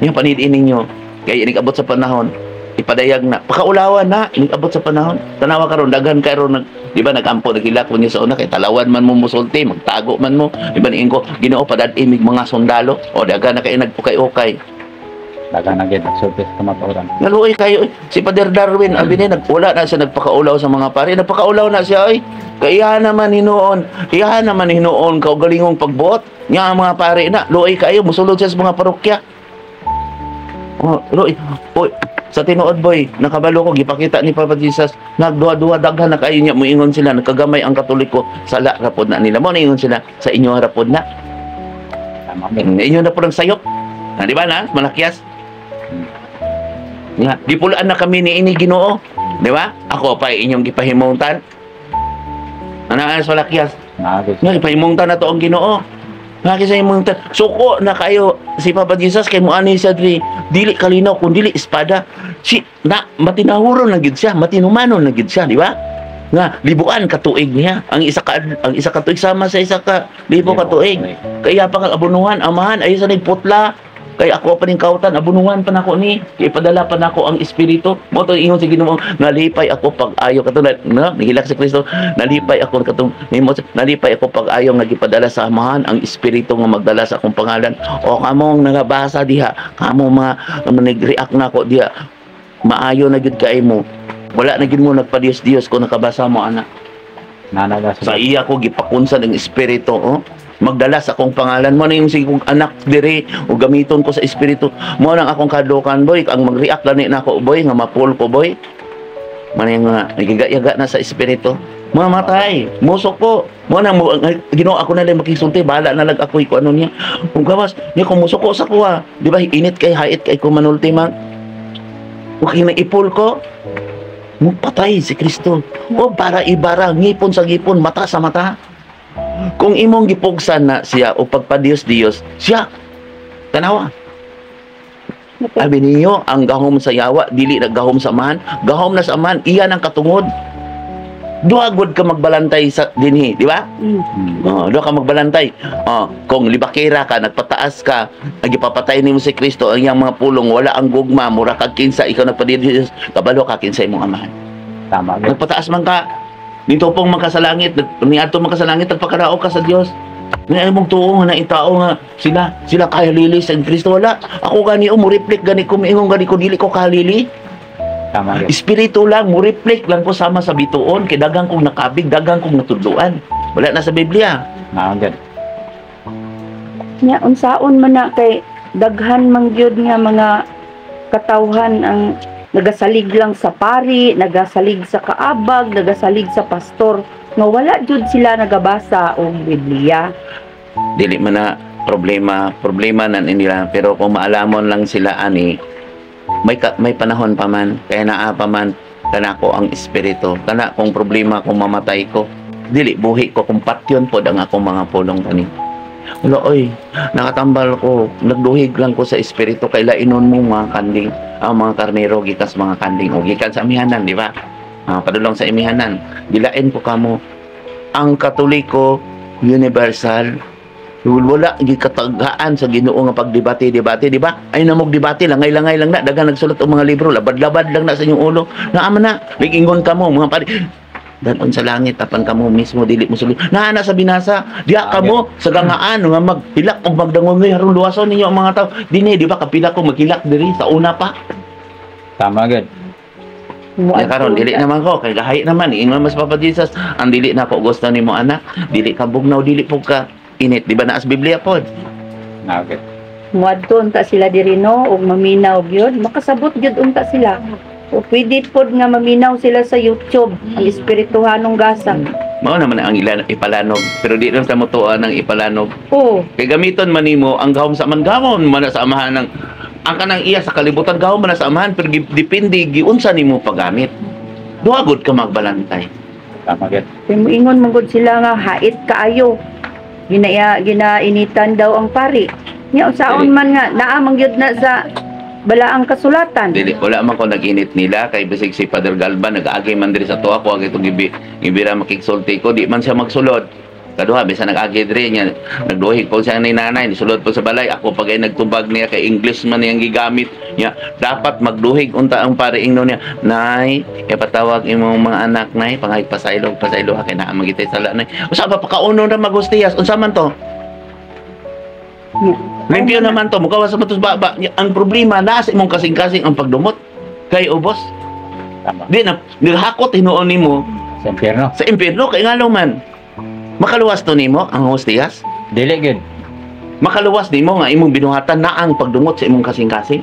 Yung panidiin ninyo. Kaya nag-abot sa panahon, ipadayag na. Pakaulawan na, nag-abot sa panahon. Tanawa karon dagan karon di ba nagampo nagilak mo niya sa una kay talawan man mo musulti, magtago man mo. Di ba niin ko, Ginoo padad-imig mga sundalo o dagan na kay nagpukay-ukay. Dagan na gid sulti sa kamatuoran. Naluoy kayo si Father Darwin, abi ni nagwala na siya nagpakaulaw sa mga pari. Nagpakaulaw na siya ay. Kaya naman hinuon ka galingong pagbuot. Nya mga pari na luoy kayo musulod siya sa mga parokya. Oy, sa tinuod boy, nakabalo ko gipakita ni Papa Jesus, nagduwa-duwa daghan na kayo niya moingon sila nagkagamay ang Katoliko sala rapod na nila. Mo ingon sila sa inyo rapod na. Tama. Inyo na po ng sayop. Di ba na? Malakyas. Nga, gipulaan na kami ni ini Ginoo. Di ba? Ako pa inyong gipahimuntan. Ano sa malakyas? Nga, gipahimuntan na to ang Ginoo. Sa imong suko na kayo si Papa Jesus kay muani siya dili kalinaw kun dili espada si na matinahuron na gid siya matinumanon na gid siya di ba nga libuan ka tuig niya ang isa ka tuig sama sa isa ka libo ka tuig kaya pa ang abunuhan amahan ayo sa nagputla kay ako pa ning kautan abunuhan pa nako ni ipadala pa nako ang espiritu mo to ingon sa Ginoo nalipay ako pag-ayo katulad no nagilak si Kristo nalipay ako katong nalipay ako pag-ayo nga gipadala sa amahan ang espiritu nga magdala sa akong pangalan o kamong nagabasa diha kamo nag-react na ako diha maayo na gid kay mo wala na gid mo nagpa-Dios ko nakabasa mo anak sa iya ko gipakunsan ang espiritu magdala sa akong pangalan mo na yung sigong anak dire o gamiton ko sa espiritu mo nang akong kadukan boy ang mag-react gani nako boy nga mapul ko boy man nga nagigayaga na sa espiritu mamatay musok ko mo nang Ginoo ako na lang makisulti bala na lag ako ko ano niya kung gawas niya kung musok ko sa kuha di ba init kay hait kay ko manulti man okay na ipul ko patay si Kristo o para ibara ngipon sa ngipon mata sa mata. Kung imong gipugsan na siya o pagpa-Dios siya tanawa abi niyo ang gahom sa yawa dili na gahom sa man gahom na sa man iyan ang katungod duha gud ka magbalantay sa dinhi di ba duha ka magbalantay kung libakira ka nagpataas ka nagipapatay nimo si Kristo ang iyang mga pulong wala ang gugma mura kag kinsa ikaw nagpa-Dios kabalo ka kinsa imong amahan tama nagpataas man ka dito pong makasalangit, niadto makasalangit nagpakarao ka sa Dios. Nga imong tuo nga naitao nga sila kahalili sa Kristo wala. Ako gani mo reflect gani ko miingon gani ko dili ko kahalili. Tama. Espiritu lang mo reflect lang ko sama sa bituon kay dagang kong nakabig, dagang kong natudluan. Wala na sa Biblia. Naagad. Nya unsaon man na kay daghan man gyud nga mga katawhan ang nagasalig lang sa pari, nagasalig sa kaabag, nagasalig sa pastor, nga wala jud sila nagabasa og Biblia. Dili man na problema na nila pero kung maalamon lang sila ani may panahon pa man kaya naa pa man kanako ang espiritu kana kung problema kung mamatay ko dili buhi ko kung patyon pod ang akong mga pulong kani. Wala oy, nakatambal ko, nagduhig lang ko sa espiritu kay lainon mo mga kanding, mga karnero gikas mga kanding o gikan sa amihanan, di ba? Padulong sa amihanan. Dilain ko kamo ang Katoliko universal. Wala gikataghaan sa Ginoo nga pagdebate, di ba? Ay namog debate langay-langay lang na daga nagsulat og mga libro, labad-labad lang na sa inyong ulo. Naama na, ligingon kamo mga pari. danon sa langit apan kamo mismo dili mo sulod naa sa binasa diha kamo sa gangaan nga magpilak og magdangon ngay aron luwason ninyo ang mga tao dinhi di ba kapila ko magkilak diri sa una pa Tama gud. ya karon dili naman ko kay gahay naman ingon mas Papa Jesus ang dili na ko gusto nimo anak dili ka bugnaw dili po ka init di ba naa sa Biblia pod Okay. Muadto unta sila diri no ug maminaw gyud, makasabot gyud unta sila. O pwede pod nga maminaw sila sa YouTube ang espirituhanong gasa. mao naman ang ipalanog pero di lang sa motuan ng ipalanog Oh, kay gamiton man nimo ang gahom sa man gamon man sa amahan ng ang kanang iya sa kalibutan gahom man sa amahan pero depende giunsa nimo paggamit duha gud ka magbalantay Tama gud. kay moingon man gud sila nga hait kaayo. Ginainitan daw ang pari. Nya unsaon man nga naa man gyud na sa balaang kasulatan. dili wala man ko naginit nila kay bisig si Father Galban nag-agi man diri sa tuwa ko ag itong ibira makigsulti ko di man siya magsulod kaduha bisan nag-agi diri niya nagduhig po siya ni nanay nisulod po sa balay ako pagay nagtubag niya kay English man niyang gigamit niya dapat magduhig unta ang pare ingno niya nay ipatawag imong mga anak nay pangay pasaylo ha kay naa magitay sala nay usa ba pakauno na magustiyas unsa man to limpyo naman to mukawas sa batos baba ang problema nasa imong kasing-kasing ang pagdumot kay ubos Tama. di na nilhakot hinuon nimo Sa impyerno. sa impyerno kay ngalaw man makaluwas to nimo ang hostiyas Dili gud. makaluwas nimo nga imong binuhatan na ang pagdumot sa imong kasing-kasing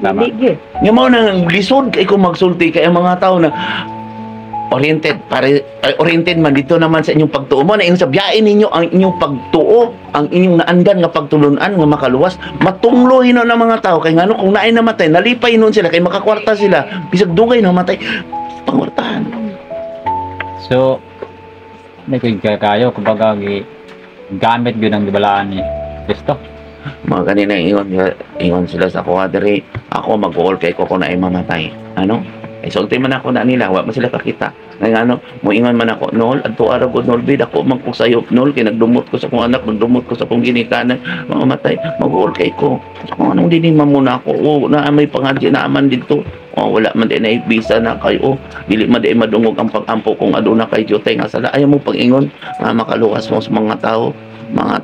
Tama. Di gyud. nga mao nang lisod kay kung magsulti kay ang mga tao na oriented man dito naman sa inyong pagtuo mo na inyong sabyain ninyo ang inyong pagtuo ang inyong naandan nga pagtulunan nga makaluwas matunglo hino ng mga tao kay ngano kung naay namatay nalipay nun sila kay makakwarta sila bisag dugay namatay pangwartahan So, may kayo, kumbaga, gamit yun ang dibalaan ni Kristo. mga kanina ingon sila sa kuha diri ako mag-uol kay ko kung naay mamatay ano sulti man ako na nila wa man sila kakita nga ano mo ingon man ako nol adto ara gud nol bid ako man ko sayop nol kay nagdumot ko sa akong anak nagdumot ko sa akong ginikanan mamatay mag-uol kay ko kung anong dili man muna ako na may pangadya na man dito wala man din na visa na kayo dili man din madungog ang pag-ampo kung aduna kay jutay nga sala ayaw mo pag-ingon makaluwas mo sa mga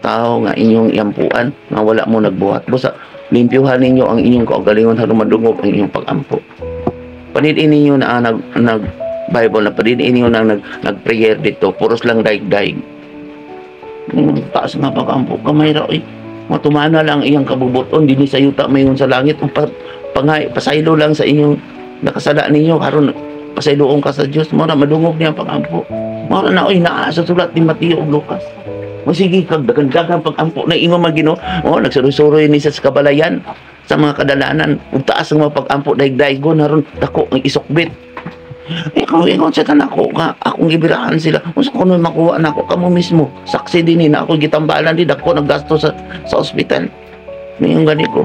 tao nga inyong yampuan nga wala mo nagbuhat busa limpyuhan ninyo ang inyong kaugalingon aron madungog ang inyong pag-ampo panidiin ninyo na nag Bible na panidiin ninyo na nag-prayer dito puros lang daig-daig taas nga pag-ampo kamay ra matumana lang iyang kabubuton dinhi sa yuta mayon sa langit pasaylo lang sa inyong nakasala ninyo karon pasayloon ka sa Dios mo na madungog niya ang pag-ampo mo na naa sa sulat ni Mateo ug Lucas o sige kag dagan-dagan pag-ampo na ingon man Ginoo nagsuroy-suroy ni sa kabalayan sa mga kadalanan ug taas ang mga pag-ampo daig-daigon aron dako ng isukbit ikaw ingon sa kanako nga akong gibirahan sila unsa kuno makuha nako kamo mismo saksi dinhi na ako gitambalan di dako naggasto sa ospital niyon gani ko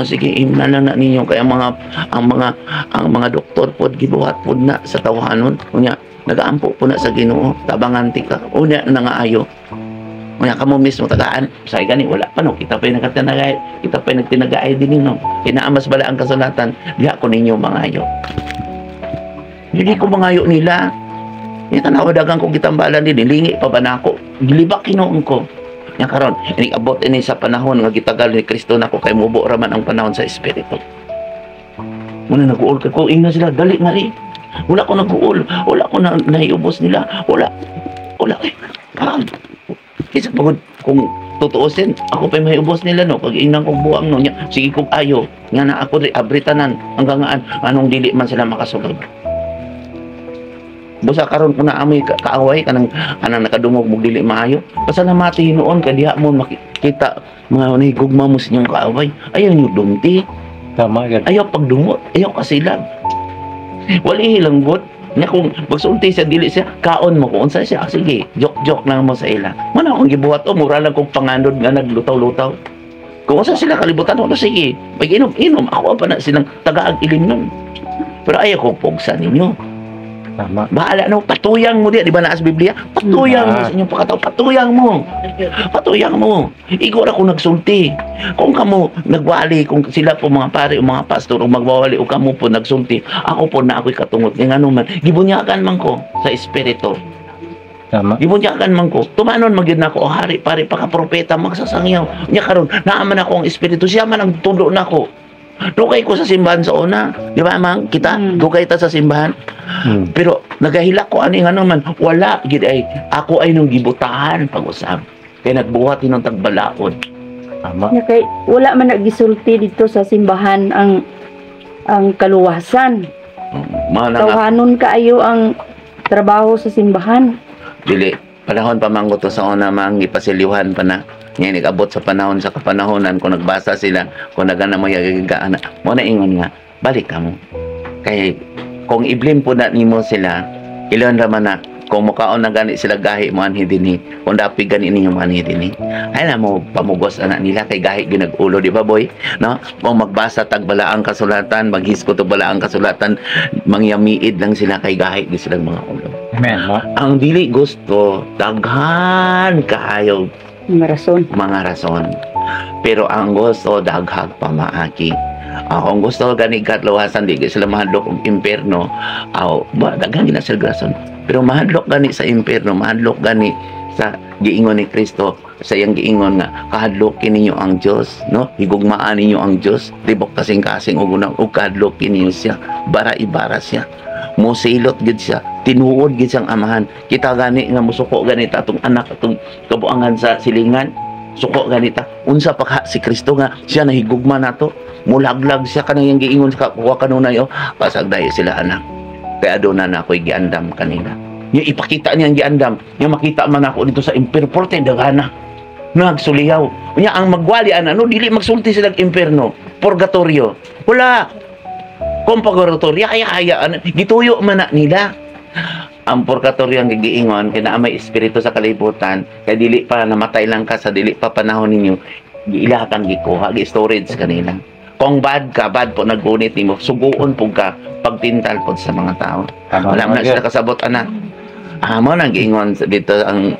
sige imnan na ninyo kay ang mga doktor pod gibuhat pod na sa tawahanon unya nagaampo po na sa Ginoo tabangan ti ka unya na nga ayo unya kamo mismo tagaan say gani wala pa no kita pa nagtinagay din no kinaamas bala ang kasulatan diha ko ninyo mangayo hindi ko mangayo nila tanawa dagang ko gitambalan din lingi pa ba nako gilibak hinuon ko nya karon abot ini sa panahon nga gitagal ni Kristo nako kay mubo ra man ang panahon sa espiritu muna nag-uol ko ingna sila dali nga ri wala ko nag-uol wala ko na naiubos nila wala kisa pagod kung tutuusin ako pa may ubos nila no pag inang kong buang no nya sige kog ayo nga na ako abritanan hanggang anong dili man sila makasulod busa karon ko na amoy kaaway kanang nakadungog mog dili maayo pasalamati hinuon kay diha mo makita mga nahigugma mo sa inyong kaaway ayaw nyo dumti Tama gud. ayaw pagdumot ayaw kasilag wali hilanggot nya kung magsulti siya dili siya kaon mo kung unsa siya sige joke lang mo sa ila man akong gibuhat mura lang kong panganod nga naglutaw-lutaw kung unsa sila kalibutan wala sige pag inom ako pa na silang tagaag ilim nun pero ayaw kong pugsa ninyo Tama. Bahala no, patuyang mo di ba na sa Biblia? Patuyang mo sa inyong pagkatao, patuyang mo. Patuyang mo. Igor ako nagsulti. Kung kamo nagwali, kung sila po mga pare o mga pastor o magwawali o kamo po nagsulti, ako po na ako'y katungot. Nga naman, gibunyakan man ko sa espiritu. Tama. Gibunyakan man ko. Tumanon magid na ako, hari, pare, pagka-propeta, magsasangyaw. Nya karon naaman ako ang espiritu. Siya man ang tulo na ko. Dugay ko sa simbahan sa una. Di ba, mang? Kita, dugay ta sa simbahan. Pero, nagahilak ko ani nga naman, wala, gid ay, ako ay nung gibutahan pag-usap. Kaya nagbuhat ng tagbalaod. Tama. Nya kay wala man nagisulti dito sa simbahan ang kaluwasan. Mga Tawhanon kaayo ang trabaho sa simbahan. dili, panahon pa man ko to sa una, mang ipasiliwhan pa na. Ngayon, nag-abot sa panahon sa kapanahonan, kung nagbasa sila, kung nagana mo yagagaan, mo na ingon nga, balik ka mo. Kaya, kung iblim po na nimo sila, ilan raman na, kung mukaon na gani sila gahi mo anhi dinhi, kung dapi gani ninyo anhi dinhi, ay na mo pamugos anak nila kay gahi ginag-ulo, di ba boy? No? Kung magbasa tag balaang kasulatan, maghisko to balaang kasulatan, mangyamiid lang sila kay gahi di silang mga ulo. Amen. No? Ang dili gusto, daghan kaayo Mga rason. Pero ang gusto, daghag pamaaki. Kung gusto gani katlawasan, di sila mahadlok ng impyerno, daghan gina sila rason. Pero mahadlok gani sa impyerno, mahadlok gani sa giingon ni Kristo, sa iyang giingon nga, kahadlokin ninyo ang Diyos, no? Higugmaan ninyo ang Diyos, tibok kasing-kasing ug kahadlokin ninyo siya, bara-ibara siya. Musilot gid siya, tinuod gid siyang amahan. Kita gani nga musuko ganita atong anak atong kabuangan sa silingan, suko ganita unsa pa si Kristo nga siya nahigugma nato, mulaglag siya kanang yang giingon sa kuha kanunay pasagday sila anak. Kaya aduna na ako'y giandam kanina. Nya ipakita niya ang giandam, nya makita man ako dito sa impierno dagana. Nagsuliyaw. Nya ang magwali ano dili magsulti sila impierno, purgatorio. Wala. Kung purgatorio kaya gituyo man na nila. Ang purgatorio ang gigiingon kaya may espiritu sa kalibutan, kaya dili pa namatay lang ka sa dili pa panahon ninyo, giilakang gikuha, gi-storage kanila. Kung bad ka, bad po naggunit nimo, suguon po ka pagtintal po sa mga tao. Wala mo na sila kasabot anak. Mo nang giingon dito ang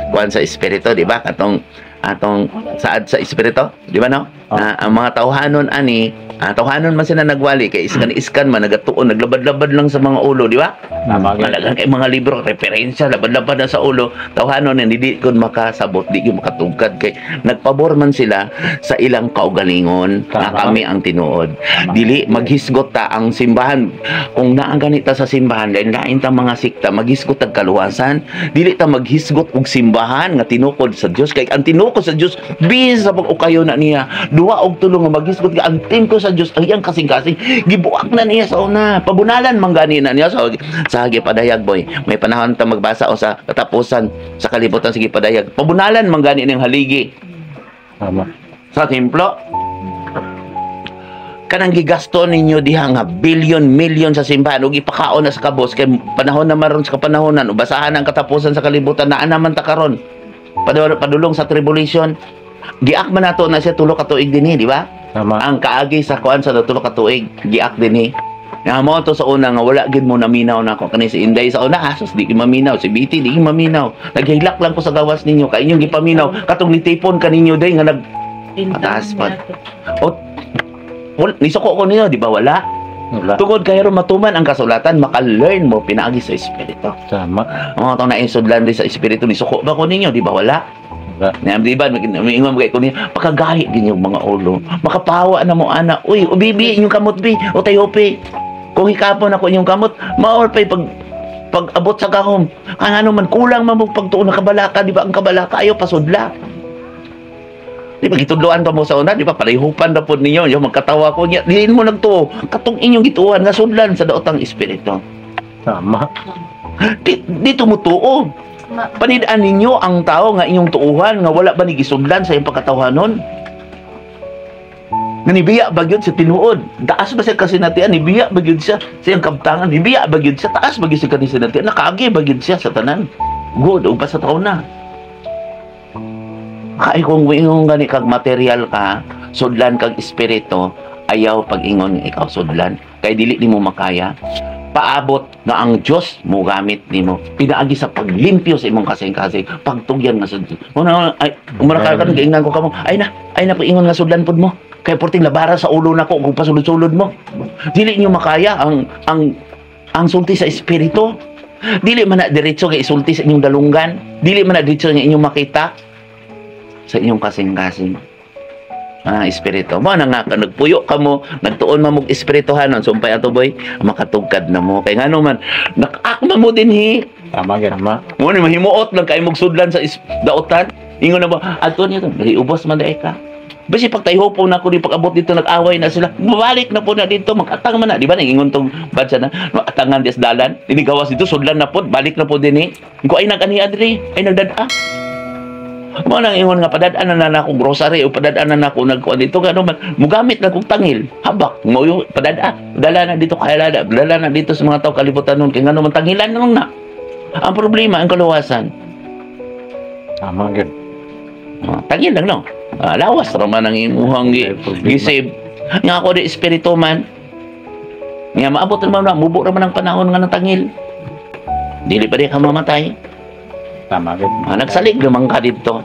kuan sa espiritu, di ba? Atong saad sa espiritu, di ba no? Ang mga tawhanon ani, tawhanon man sila nagwali kay iskan man nagatuon, naglabad-labad lang sa mga ulo, di ba? Malagang kay mga libro referensya labad-labad na sa ulo, tawhanon hindi kun makasabot, di gyud makatugkad kay nagpabor man sila sa ilang kaugalingon na kami ang tinuod. Dili maghisgot ta ang simbahan. Kung naang ganita sa simbahan, lain ta mga sikta maghisgot tag kaluwasan, dili ta maghisgot og simbahan nga tinukod sa Dios kay ang tinukod sa Dios bis sa pag-ukayo na niya duwa og tulo nga maghisgot ka ang team ko sa Dios ang iyang kasing-kasing gibuak na niya sa una, pabunalan man gani na niya sa gipadayag boy. May panahon ta magbasa o sa katapusan sa kalibutan sige padayag, pabunalan man gani ning haligi. Tama. Sa templo kanang gigasto ninyo diha nga billion million sa simbahan ug ipakaon na sa kabos kay panahon na maron sa kapanahonan ubasahan ang katapusan sa kalibutan naa naman ta karon padulong sa tribulation. Giak man nato na siya tulo ka tuig dinhi, di ba? Tama. Ang kaagi sa kuan sa tulo ka tuig giak dinhi. Nga mo to sa una nga wala gid mo naminaw na ako kani si Inday sa una asos di ki maminaw, si Biti di ki maminaw. Naghilak lang ko sa gawas ninyo kay inyong gipaminaw katong nitipon kaninyo day nga nag mataas pa. Nisuko ko ninyo, di ba wala? Tungod kayo matuman ang kasulatan, maka-learn mo pinaagi sa espiritu. Tama. Mga tao na isudlan sa espiritu, nisuko ba ko ninyo, di ba wala? Di ba, may ingam kayo ko niya, pagkagahi din yung mga ulo. Makapawa na mo, ana, uy, ubibi, inyong kamot, bi, o tayo, pi. Kung hikapon ako inyong kamot, maor pa pag-abot sa kahom. Kung ano man, kulang man mo pagtuon na kabalaka, di ba, ang kabalaka, ayaw pasudla. Di ba, gitudloan pa mo sa una, di ba, palihupan na po ninyo, yung magkatawa ko niya, diin mo nagtuo, katong inyong gituan, nga sudlan sa daotang espiritu. Tama. Di tumutuo. Panidaan ninyo ang tao nga inyong tuuhan nga wala ba ni gisudlan sa iyong pagkatawhanon? Nga nibiya ba yun sa tinuod? Taas ba siya kasinatian? Nibiya ba yun siya sa iyong kabtangan? Nibiya ba yun siya? Taas ba yun siya kasinatian? Nakaagi ba yun siya sa tanan? Good, o pa sa taon na. Kaya kung ingon gani kag material ka, sudlan kag espiritu, ayaw pag ingon ikaw sudlan. Kaya dili ni mo makaya. paabot nga ang Dios mo gamit nimo pinaagi sa paglimpyo sa imong kasing-kasing pagtugyan nga sud ay umarakakan giingnan ko kamo ay na paingon nga sudlan pud mo kay porting labara sa ulo nako kung pasulod-sulod mo dili niyo makaya ang sulti sa espiritu dili man na diretso nga isulti sa inyong dalunggan dili man na diretso nga inyong makita sa inyong kasing-kasing espiritu mo na nga nagpuyo ka mo nagtuon mamog espirituhanon sumpay ato boy makatugkad na mo kay ngano man nakakma mo dinhi Tama gyud ma. mo ni mahimuot lang kay mog sudlan sa daotan ingon na ba ato niyo dili ubos man dae ka basi pagtayho po na ko di pag-abot dito nag-away na sila mabalik na po na dito mag-atang man na di ba ingon tong badsa na atangan des dalan dinigawas dito sudlan na po balik na po dinhi ko ay nag-aniya diri ay nagdada mo nang ingon nga padadaan na ako grocery o padadaan na ako nagkuan dito gano man mugamit na kog tangil habak mo yung padada dala na dito kay dala na dito sa mga tao kalibutan nun kay ngano man tangilan nang na ang problema ang kaluwasan Tama gyud. tangil lang no lawas ra man ang imuhang gisib nga ako di espiritu man nga maabot naman na mubo ra man ang panahon nga natangil dili pa di ka mamatay. Tama gyud. Nagsalig naman ka dito.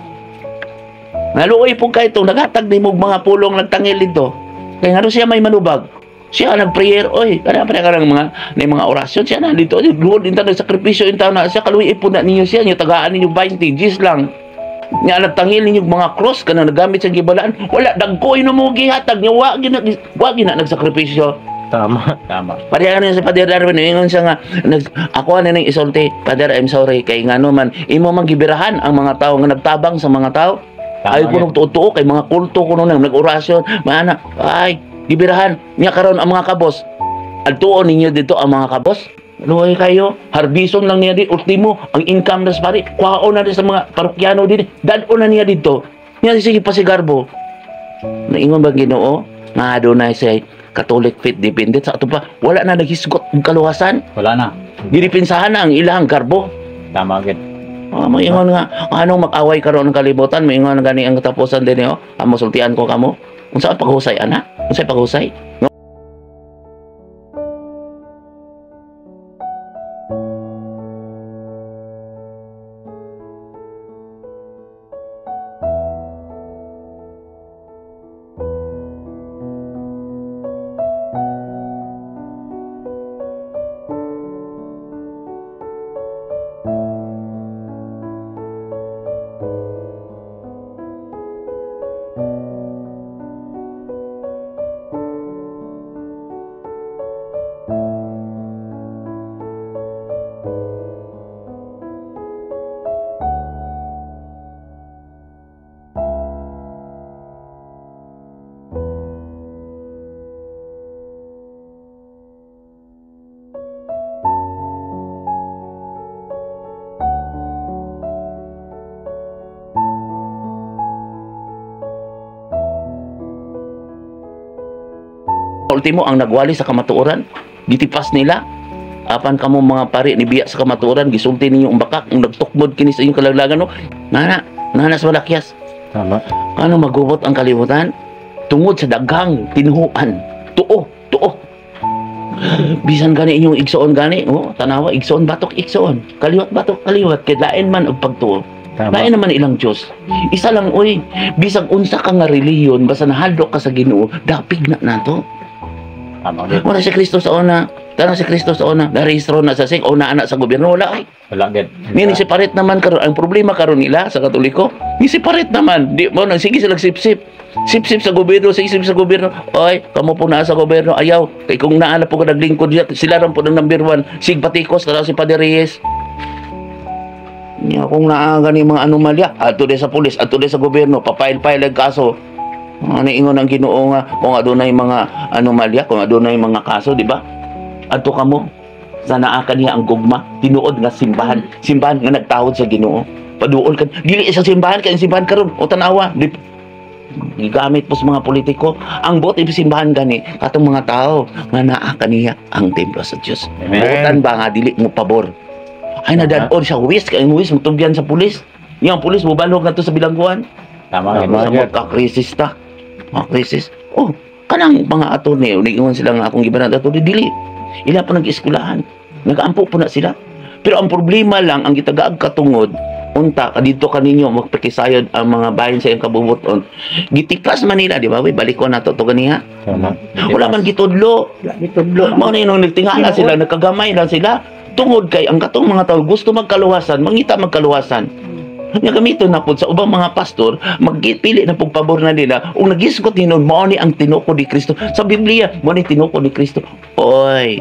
Naluoy po ka ito, naghatag din mo mga pulong nagtangil dito. Kaya nga siya may manubag. Siya nag-prayer, oy, kada ka ng mga orasyon, siya na dito. Lord, inta nagsakripisyo, inta na siya, kaluwi ipon na ninyo siya, nyo tagaan ninyo 20 Gs lang. Nga nagtangil ninyo mga cross, ka na nagamit sa gibalaan. Wala, dagkoy na mo gihatag, niya, wagi na nagsakripisyo. Tama. Pareha niya sa Father Darwin, ingon siya nga, ako na nang isulti, Father, I'm sorry, kay nga man, imo man gibirahan ang mga tao nga nagtabang sa mga tao. Ay ko nagtuo kay mga kulto ko nung nag-orasyon, mana, ay, gibirahan, niya karon ang mga kabos. Altuon ninyo dito ang mga kabos. Luhay kayo, harbison lang niya di, ultimo, ang income na sa pari, kwaon na sa mga parokyano din, dadon na niya dito. Niya sige pa si Garbo. Naingon ba Ginoo? Nga doon na siya, Catholic faith dependent sa ato pa wala na naghisgot ng kaluwasan Wala na. giripinsahan na ang ilang karbo Tama gyud. maingon nga anong mag-away karon ng kalibutan maingon gani ang katapusan din niyo amo sultian ko kamo unsa paghusay ana unsa paghusay ultimo ang nagwali sa kamatuoran gitipas nila apan kamo mga pari ni biya sa kamatuoran gisulti ninyo ang bakak ang nagtukmod kini sa inyong kalaglagan no nana sa malakyas Tama. ano magubot ang kalibutan tungod sa daghang tinuhuan tuo bisan gani inyong igsoon gani tanawa igsoon batok igsoon kaliwat batok kaliwat kay lain man og pagtuo. Lain naman ilang Diyos. Isa lang, oy, bisag unsa ka nga reliyon, basta nahadlok ka sa Ginoo, dapig na nato. Tama gyud. Wala si Kristo sa una. Tara si Kristo sa una. Narehistro na sa sing, una anak sa gobyerno. Wala ay. Wala gyud. Ni separate naman karon ang problema karon nila sa Katoliko. Ni separate naman. Di mo nang sige sila sip-sip. Sip-sip sa gobyerno, sip-sip sa gobyerno. Oy, kamo po naa sa gobyerno, ayaw. Kay kung naa na po ka naglingkod sila ran po ng number 1. Sig Patikos, tara si Padre Reyes. Niya kung naa gani mga anomalya, ato di sa pulis, ato di sa gobyerno, papail-pail ang kaso. Ingon ang Ginoo nga kung adunay mga anomalya, kung adunay mga kaso, di ba? Adto kamo sa naa kaniya ang gugma, tinuod nga simbahan nga nagtawod sa Ginoo. Paduol kan dili sa simbahan kay simbahan karon o tanawa gigamit po sa mga politiko ang bot simbahan gani katong mga tao nga naa kaniya ang templo sa Dios. Buotan ba nga dili mo pabor. Ay nadadon siya huwis kay huwis mutugyan sa pulis. Yang pulis mubalog na to sa bilangguan. Tama Sa magka-krisis ta. Mga krisis. Oh, kanang mga attorney, uningon sila nga akong gibanat attorney, dili. ila po nag-eskwelahan. Nagaampo po na sila. Pero ang problema lang, ang gitagaag katungod, unta, dito kaninyo, magpakisayod ang mga bayan sa iyong kabubuton. Gitiklas man nila, di ba? Balik ko na to ganiha. Wala man gitudlo. Gitudlo. Mao na yung nagtingala sila, nagkagamay lang sila. Tungod kay ang katong mga tao gusto magkaluwasan, mangita magkaluwasan. Nga gamiton na po sa ubang mga pastor, magpili na pong pabor na nila. Kung nagisgot hinon, mao ni ang tinuko ni Kristo. Sa Biblia, mao ni tinuko ni Kristo. Oy,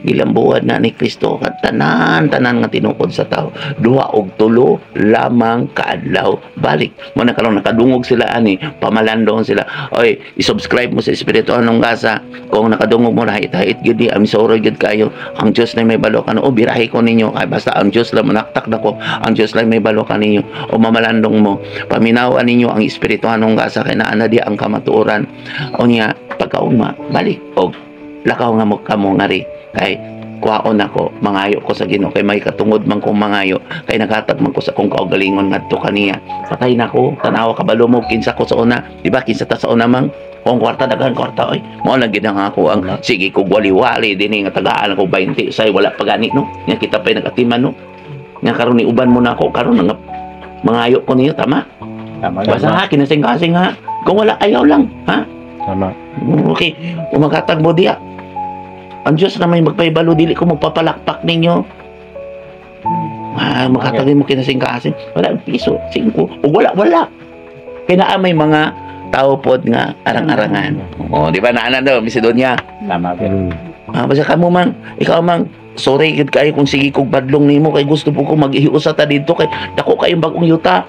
ilambuhan na ni Kristo kat tanan nga tinukod sa tao. 2 og 3 lamang kaadlaw balik. Mo na karon nakadungog sila ani, pamalandong sila. Oy, i-subscribe mo sa Espiritu Anong Gasa. Kung nakadungog mo hait-hait gyud di, I'm sorry gyud kayo. Ang Dios na may balo kano, o birahi ko ninyo. Ay basta ang Dios lang manaktak nako. Ang Dios lang may balo kaninyo. O mamalandong mo, paminawan ninyo ang Espiritu Anong Gasa kay naa na di ang kamatuoran. O niya pagkauma balik og lakaw nga mo kamo ngari kay kuhaon ako mangayo ko sa Ginoo kay may katungod man kong mangayo kay naghatag man ko sa kong kaugalingon ngadto kaniya. Patay na ko tanawa kabalo mo kinsa ko sa una, di ba kinsa ta sa una mang kung kwarta dagan kwarta oy mo lang gid nga ako ang sige ko wali-wali dinhi nga tagaan ko 20 say wala pa gani no nya kita pay nagatiman no nya karon ni uban mo na ako karon nga mangayo ko niyo tama basta ha kinasing-kasing ha kung wala ayaw lang ha Tama. okay umagatag mo diya ang Diyos na may magpaibalo, dili ko magpapalakpak ninyo. Makatagin mo kinasing-kasing. Wala, piso, 5. O wala. Kaya may mga tao pod nga arang-arangan. O, di ba, naanan daw, Misidonia. Tama. Basta ka mo man, ikaw man, sorry gid kayo kung sige kong badlong nimo kay gusto po ko mag-ihiusa ta dito kay dako kayong bagong yuta.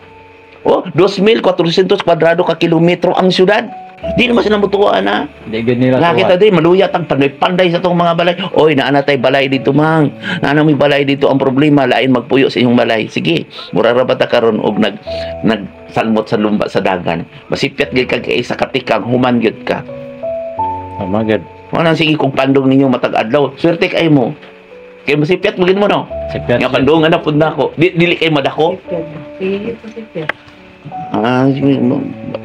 O, 2,400 kwadrado ka kilometro ang syudad. Di naman sila mutuwaan na. Di good nila Nakita din, maluyat ang panday sa itong mga balay. Oy, naana tay balay dito, mang. Naana may balay dito. Ang problema, lain magpuyo sa inyong balay. Sige, murara ba ta karon og nagsalmot sa lumba sa dagan. Masipyat gid ka kay sa katikang human gid ka. Tama gid. Ano sige kung pandong ninyo matag adlaw. Swerte kay mo. Kay masipyat mo gid mo no. Sipyat. Nga pandong na pud nako. Dili kay madako.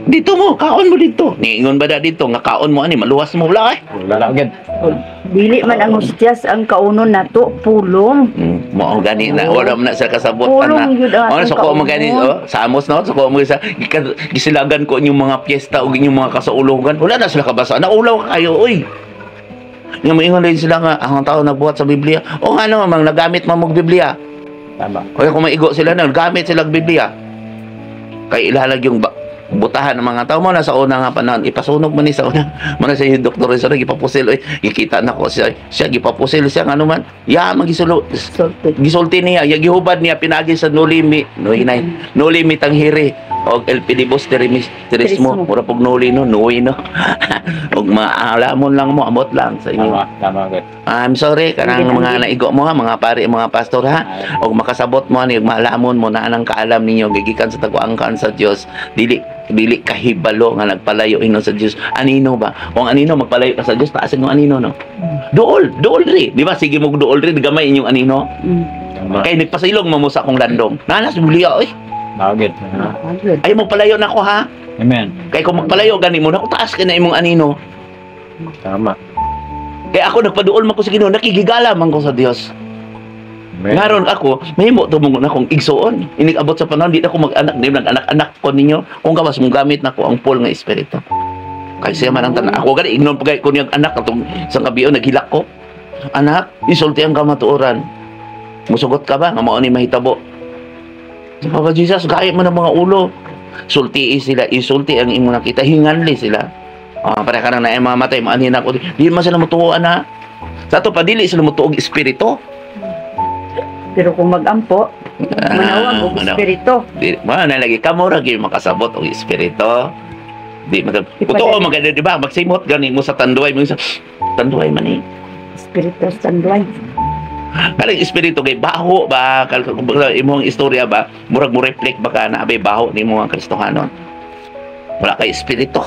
Dito mo, kaon mo dito. Niingon ba da dito nga kaon mo ani maluwas mo wala eh. Wala gid. Dili man ang hustyas ang kaunon nato, pulong. Mao gani na wala man na sa kasabot Pulong na. yun ang Ano sa ko mo gani kaunon. sa Amos no, sa ko mo sa gisilagan ko inyong mga piyesta ug inyong mga kasaulogan. Wala na sila kabasa. Naulaw kayo oy. Nga moingon din sila nga ang tao nagbuhat sa Biblia. O ano mang nagamit man mo Biblia. Tama. O kung maigo sila na gamit sila Biblia. Kay ilalag yung butahan ng mga tao mo na sa una nga panahon ipasunog man ni sa una man sa yung doktor sa gipapusil oy gikita na ko siya gipapusil siya ano man magisulo gisulti niya gihubad niya pinagi sa no limit ang hiri og LPD terismo mura pog noli no noy no og maalamon lang mo amot lang sa inyo. Tama gid. I'm sorry kanang mga naigo mo ha mga pari mga pastor ha og makasabot mo ani maalamon mo na anang kaalam ninyo gigikan sa tagwaangkan sa Dios dili kahibalo nga nagpalayo ino sa Dios. Anino ba? Kung anino magpalayo ka sa Dios, taasin mo anino no. Duol ri. Di ba sige mo duol ri gamay inyong anino. Kay nagpasilong mo sa akong landong. Nanas Biblia oy. Bagit. Ay mo palayo na ko ha. Amen. Kay kung magpalayo gani mo na ko taas ka na imong anino. Tama. Kay ako nagpaduol man ko sa Ginoo, nakigigala man ko sa Dios. Ngaron ako, mahimo tumong na akong igsuon. Inig-abot sa panahon, di na ako mag-anak, di nag-anak-anak ko ninyo. Kung gawas mong gamit na ko ang full nga espiritu. Kay siya man ang tanan. Ako gani, ignon pagay ko niyang anak, katong isang kabiyo, naghilak ko. Anak, isulti ang kamatuoran. Musugot ka ba? Nga mao ni mahitabo. Sa Papa Jesus, gaya mo ng mga ulo. Sulti sila, isulti ang imo nakita, hinganli sila. Pare ka nang mamatay, maanin ako. Di man sila mutuoan na. Sa ito, padili sila mutuog espiritu. Pero kung mag-ampo, manawag og espiritu. Di na lagi kamo ra gyud makasabot og espiritu. Di magad. Totoo magad di ba? Magsimot gani mo sa tanduay mo sa tanduay man ni. Espiritu sa tanduay. Kaling espiritu kay baho ba imong istorya ba murag mo reflect baka na abay baho ni mga Kristohanon. Wala kay espiritu.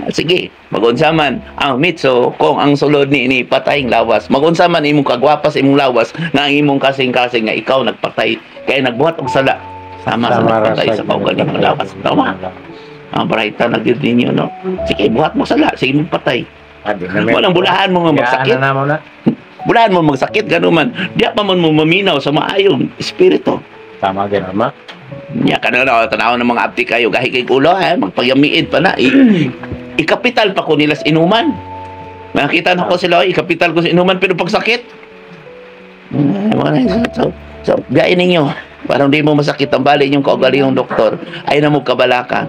Sige, magunsa man ang mitso kung ang sulod ni patayng lawas. Magunsa man imong kagwapas imong lawas nga ang imong kasing-kasing nga ikaw nagpatay kay nagbuhat og sala. Sama sa nagpatay sa kaugaling mga lawas. Tama. Ang barayta na gyud ninyo no. Sige, buhat mo sala, sige mo patay. Walang bulahan mo nga magsakit. Bulahan mo magsakit, gano'n man. Diya pa man mo maminaw sa maayong espiritu. Tama, tama. Nya kanang tanaw ng mga abti kayo gahi kay ulo magpayamiid pa na ikapital pa ko nila sa inuman. Nakita na ko sila ikapital ko sa inuman pero pagsakit. So gain ninyo parang di mo masakit ang bali yung kaugaling yung doktor ay na mo kabalaka.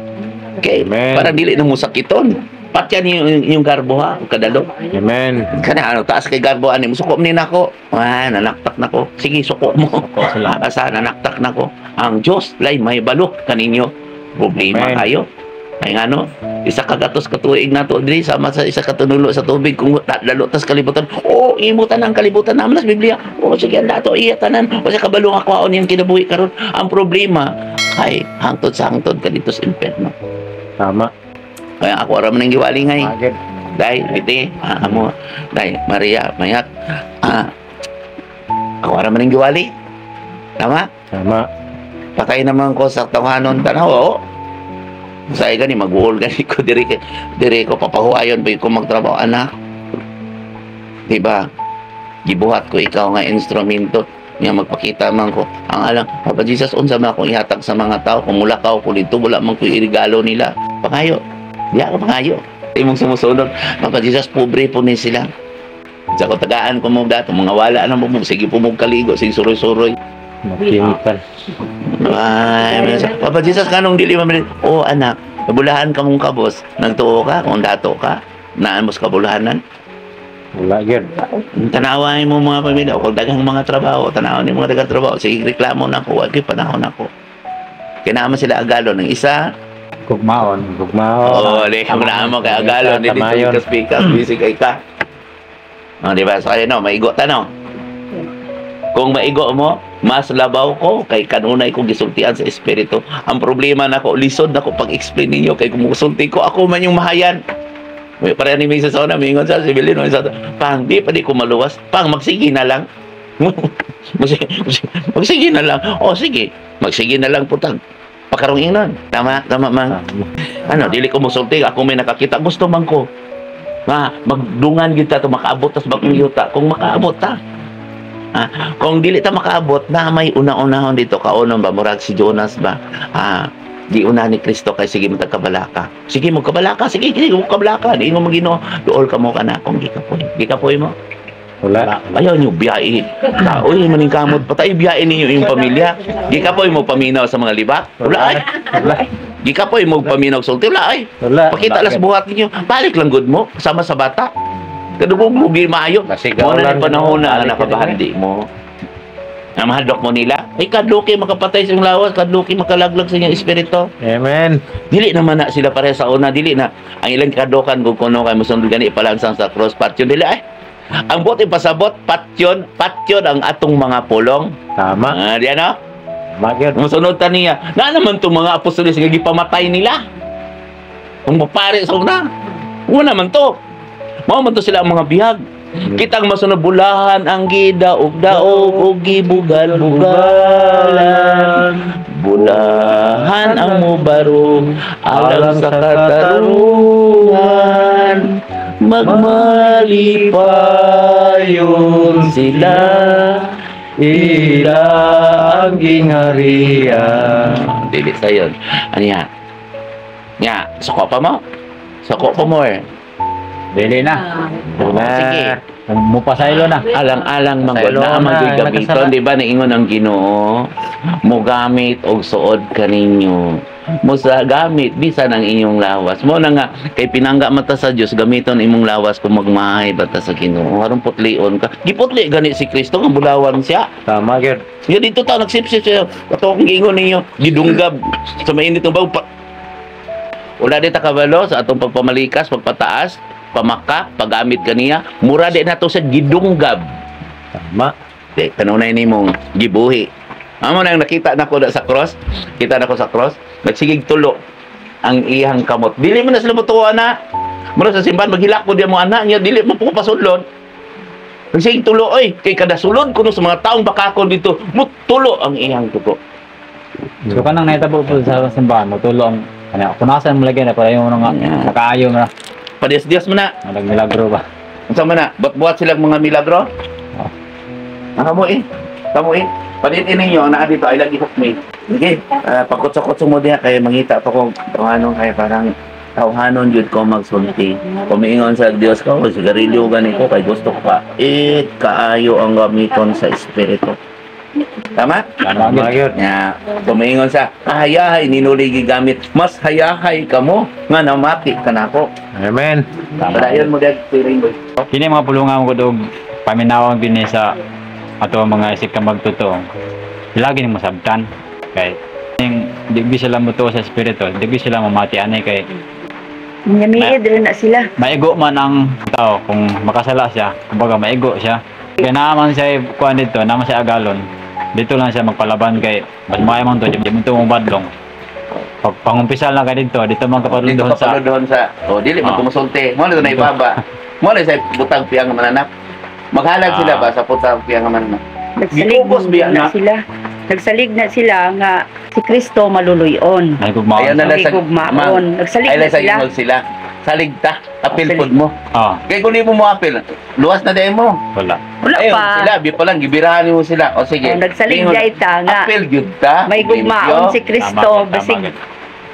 Okay, para dili na mo sakiton. Patyan yung garbo ha, kadalo. Amen. Kana taas kay garbo ani musuko ni nako. Nanaktak nako. Sige suko mo. Asa nanaktak nako. Ang Dios lay may balok kaninyo. Problema kayo. Ay ngano, isa ka gatos ka tuig nato diri sama sa isa ka tunulo sa tubig kung lalo tas kalibutan. Imutan ang kalibutan naman sa Biblia. Sige anda to iya tanan. O sa kabalong akwaon yang kinabuhi karon. Ang problema ay hangtod sa hangtod ka dito sa impierno. Tama. Kaya ako ra man ang giwali ngay. Dai, biti, amo, dai, Maria, mayat. Ako ra man ang giwali. Tama? Tama. Patay naman ko sa tawhanon tanaw. Say gani mag-uol gani ko diri ko papahuayon ba ko magtrabaho anak. Diba? Gibuhat ko ikaw nga instrumento niya magpakita man ko ang alang Papa Jesus unsa man akong ihatag sa mga tao kung mulakaw ko dito wala man ko irigalo nila. Pangayo. Di ako pangayo. Imong sumusunod. Papa Jesus, pobre po ni sila. Sa ko tagaan ko mo dato. Mga wala na mo. Sige po mong kaligo. Sige suroy-suroy. Makinipan. Ay, Papa Jesus, kanong dili man. Anak. Nabulahan ka mong kabos. Nagtuo ka. Kung dato ka. Naan mo sa kabulahanan. Wala, yun. Tanawin mo mga pamilya. O kung dagang mga trabaho. Tanawin mo mga dagang trabaho. Sige, reklamo na ko. Wag panahon ako. Kinaman sila agalo ng isa. Gugmaon. Wala mo kay agalo ni dito speaker busy kay ka. Di ba? So no, maigo ta no. Kung maigo mo, mas labaw ko kay kanunay ko gisultian sa espiritu. Ang problema nako lisod nako pag-explain ninyo kay kumusulti ko ako man yung mahayan. May para ni Mrs. Ona mingon sa sibilino sa pang di pa di ko maluwas. Pang magsige na lang. Magsige na lang. Sige. Magsige na lang putang. Pakarong ingnon. Tama man. Dili ko musulti ako may nakakita gusto man ko. Magdungan kita to makaabot tas bagong yuta kung makaabot ta. Kung dili ta makaabot na may una-unahon dito kaunon ba murag si Jonas ba. Di una ni Kristo kay sige mo kabalaka. Sige mo kabalaka, sige mo kabalaka. Di mo magino duol ka mo kana kung gikapoy. Gikapoy mo. Wala. Ayaw nyo biyahe. Uy, maningkamot. Patay biyahe ninyo yung pamilya. Di ka po mo paminaw sa mga libak. Wala ay. Di ka po mo paminaw sa ulti. Wala ay. Pakita las buhat ninyo. Balik lang good mo. Sama sa bata. Kadugong mugi maayo. Muna na panahon na nakabahandi mo. Namahadok mo nila. Ay, kadluki makapatay sa iyong lawas. Kadluki makalaglag sa inyong espiritu. Amen. Dili naman na sila pareha sa una. Dili na. Ang ilang kadokan kung kuno kayo masundod gani ipalansang sa cross patyon. Dili ay. Ang buti pasabot, patyon ang atong mga pulong. Tama. Diyan no? Magyan. Musunod ta niya. Na naman itong mga apostoles nga gipamatay nila. Kung mapare sa una. Una man to. Mao man to sila ang mga bihag. Kitang masunod bulahan ang gidaog-daog o gibugal-bugalan. Bulahan ang mubarong alang sa katarungan. Magmalipayon sila ila ang gingharian. Dili sayon. Ano yan? Nya, suko pa mo? Suko pa mo eh. Dili na. Sige. Mupasaylo na. Alang-alang manggod na amang gamiton, di ba? Naingon ang Ginoo. Mo gamit og suod kaninyo. Mo sa gamit bisan ang inyong lawas. Mo na nga kay pinangga mata sa Dios gamiton imong lawas kung magmahay bata sa Ginoo. Aron putlion ka. Giputli gani si Kristo nga bulawan siya. Tama gyud. Yo dito ta nagsipsip siya. Kato kung giingon ninyo gidunggab sa mainit ng baw. Wala di ta kabalo sa atong pagpamalikas, pagpataas, pamaka, paggamit kaniya. Mura di nato sa gidunggab. Tama. Di kanunay nimong gibuhi. Amo nang nakita nako sa cross. Kita nako sa cross. Nagsigig tulo ang iyang kamot. Dili mo na sila mutuwa na. Mura sa simbahan maghilak mo di mo anak niya. Dili mo po pasudlon. Nagsigig tulo oy. Kay kada sulod kuno sa mga taong bakakon dito. Mutulo ang iyang tuko. So kanang naitabo po sa simbahan, mutulo ang punasan mo lagi na para yung mga nakaayo na. Padias-dias mo na. Walang milagro ba? Unsa man na? Buat silang mga milagro? Oh. Kamo eh. Palitin ninyo na dito ay lagi hook me. Sige, pagkutsok-kutsok mo diha kay mangita pa kung ano kay parang tawhanon jud ko magsulti. Kumiingon sa Dios ko, sigarilyo ganito kay gusto ko pa. Kaayo ang gamiton sa espiritu. Tama? Tama gyud. Nya, kumiingon sa hayahay ninuligi gamit. Mas hayahay kamo nga namati kanako. Amen. Padayon mo dag tiring boy. Kini mga pulungan ko dog paminawang din sa ato mga isip ka magtotoo. Lagi ni masabtan kay ning di sila mutuo sa espiritu, di sila mamati anay kay Nyamiid rin na sila. maigo man ang tao kung makasala siya, kumbaga maigo siya. Kaya naman siya kuan dito, naman siya agalon. Dito lang siya magpalaban kay mas man to, di mo to badlong. Pag pangumpisal lang ka dito man Dito kapaludoon sa doon sa dili man kumusulti. Mo na na ibaba. Mo na sa butang piyang mananap. Maghalag sila ba sa butang piyang mananap? Nagsalig Gitubos biya na na. sila. Nagsalig na sila nga si Kristo maluluyon. nagugmaon. Ayan na lang sa Nagigugmaon. Nagsalig ay na lang sa sila. imol sila. Salig ta. Apil Salig. pod mo. Ah, Kay kung di mo apil, luwas na din mo. wala. Wala Ayun, pa. sila, bi pa lang, gibirahan mo sila. O sige. Nagsalig Ingon, jay ta nga. Apil gyud ta. May gugmaon si Tama, Kristo. tama, Basig, gid.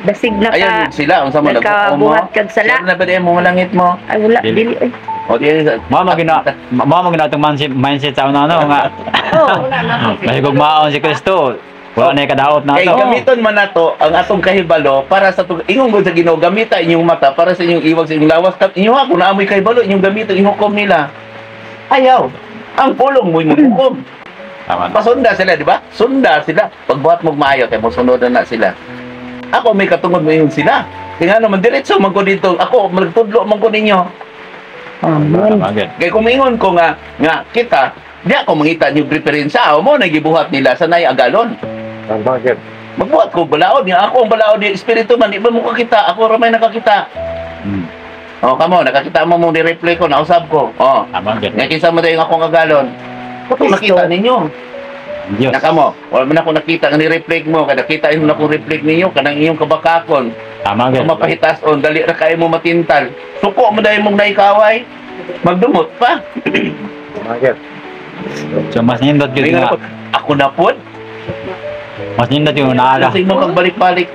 basig na Ayun ka. yun sila, unsa man nagkabuhat kag sala. Sure na ba din mo langit mo? Ay wala. Dili. Dili. Ay. O di Mama gina itong mindset sa una nga. Oh. May gugmaon si Kristo. Wala na kadaot na Kay to. gamiton man nato ang atong kahibalo para sa ingon gud sa Ginoo gamita inyong mata para sa inyong iwag sa inyong lawas kat inyo ako na amoy kahibalo inyong gamiton inyong hukom nila. Ayaw. Ang pulong mo imong hukom. Tama na. Pasunda sila, di ba? Sunda sila. Pagbuhat mo maayo kay mo sunod na sila. Ako may katungod mo yun sila. Kaya nga naman diretso man ko dito. Ako magtudlo man ko ninyo. Amen. Tama gid. Kay kumingon ko nga kita di ako mangita niyo preferensya mo nagibuhat nila sa nay agalon. Bakit? Magbuhat ko balaod niya. Ako ang balaod ni espiritu man. Di ba mo kakita? Ako ramay nakakita. Hmm. Kamo, nakakita mo mong ni-replay ko, nausap ko. Tama gid. Nga kinsa mo dahil akong agalon. Kung nakita ninyo. Diyos. Nakamo, wala man ako nakita nga ni-replay mo. Kada kita yun akong replay ninyo. Kanang inyong kabakakon. Tama gid. Kung mapahitas-on, dali ra kayo mo matintal. Suko mo dahil mong naikaway. Magdumot pa. Bakit? So mas nindot gid Ngayon nga. ako na po. Mas nindot yung naala. Kasi mo kang balik-balik.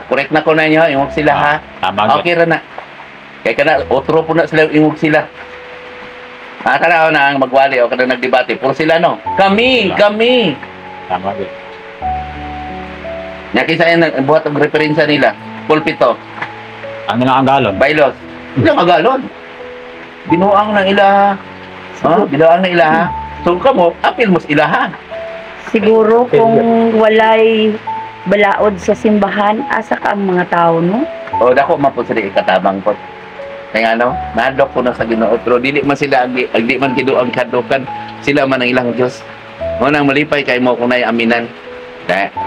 Correct na ko na inyo. Yung sila ha. Tama gid. Okay ra na. Kaya ka na, otro po na sila, ingog sila. Tara na ang magwali o kada nagdebate. Puro sila no. Kami. Tama gid. Nakisa yan, buhat ang referensya nila. Pulpito, Ang nilang galon. bailos. Ilang agalon. Binuang ng ilaha. Binuang ng ilaha. So kamo, apil mo sa ilaha. Siguro kung walay balaod sa simbahan, asa ka ang mga tao, no? O dako man po sila ikatabang po. Kaya ano, nadok po na sa Ginoo. Pero dili man sila, di man kido ang kadukan. Sila man ang ilang Diyos. Ngunang malipay kay mo kung na'y aminan.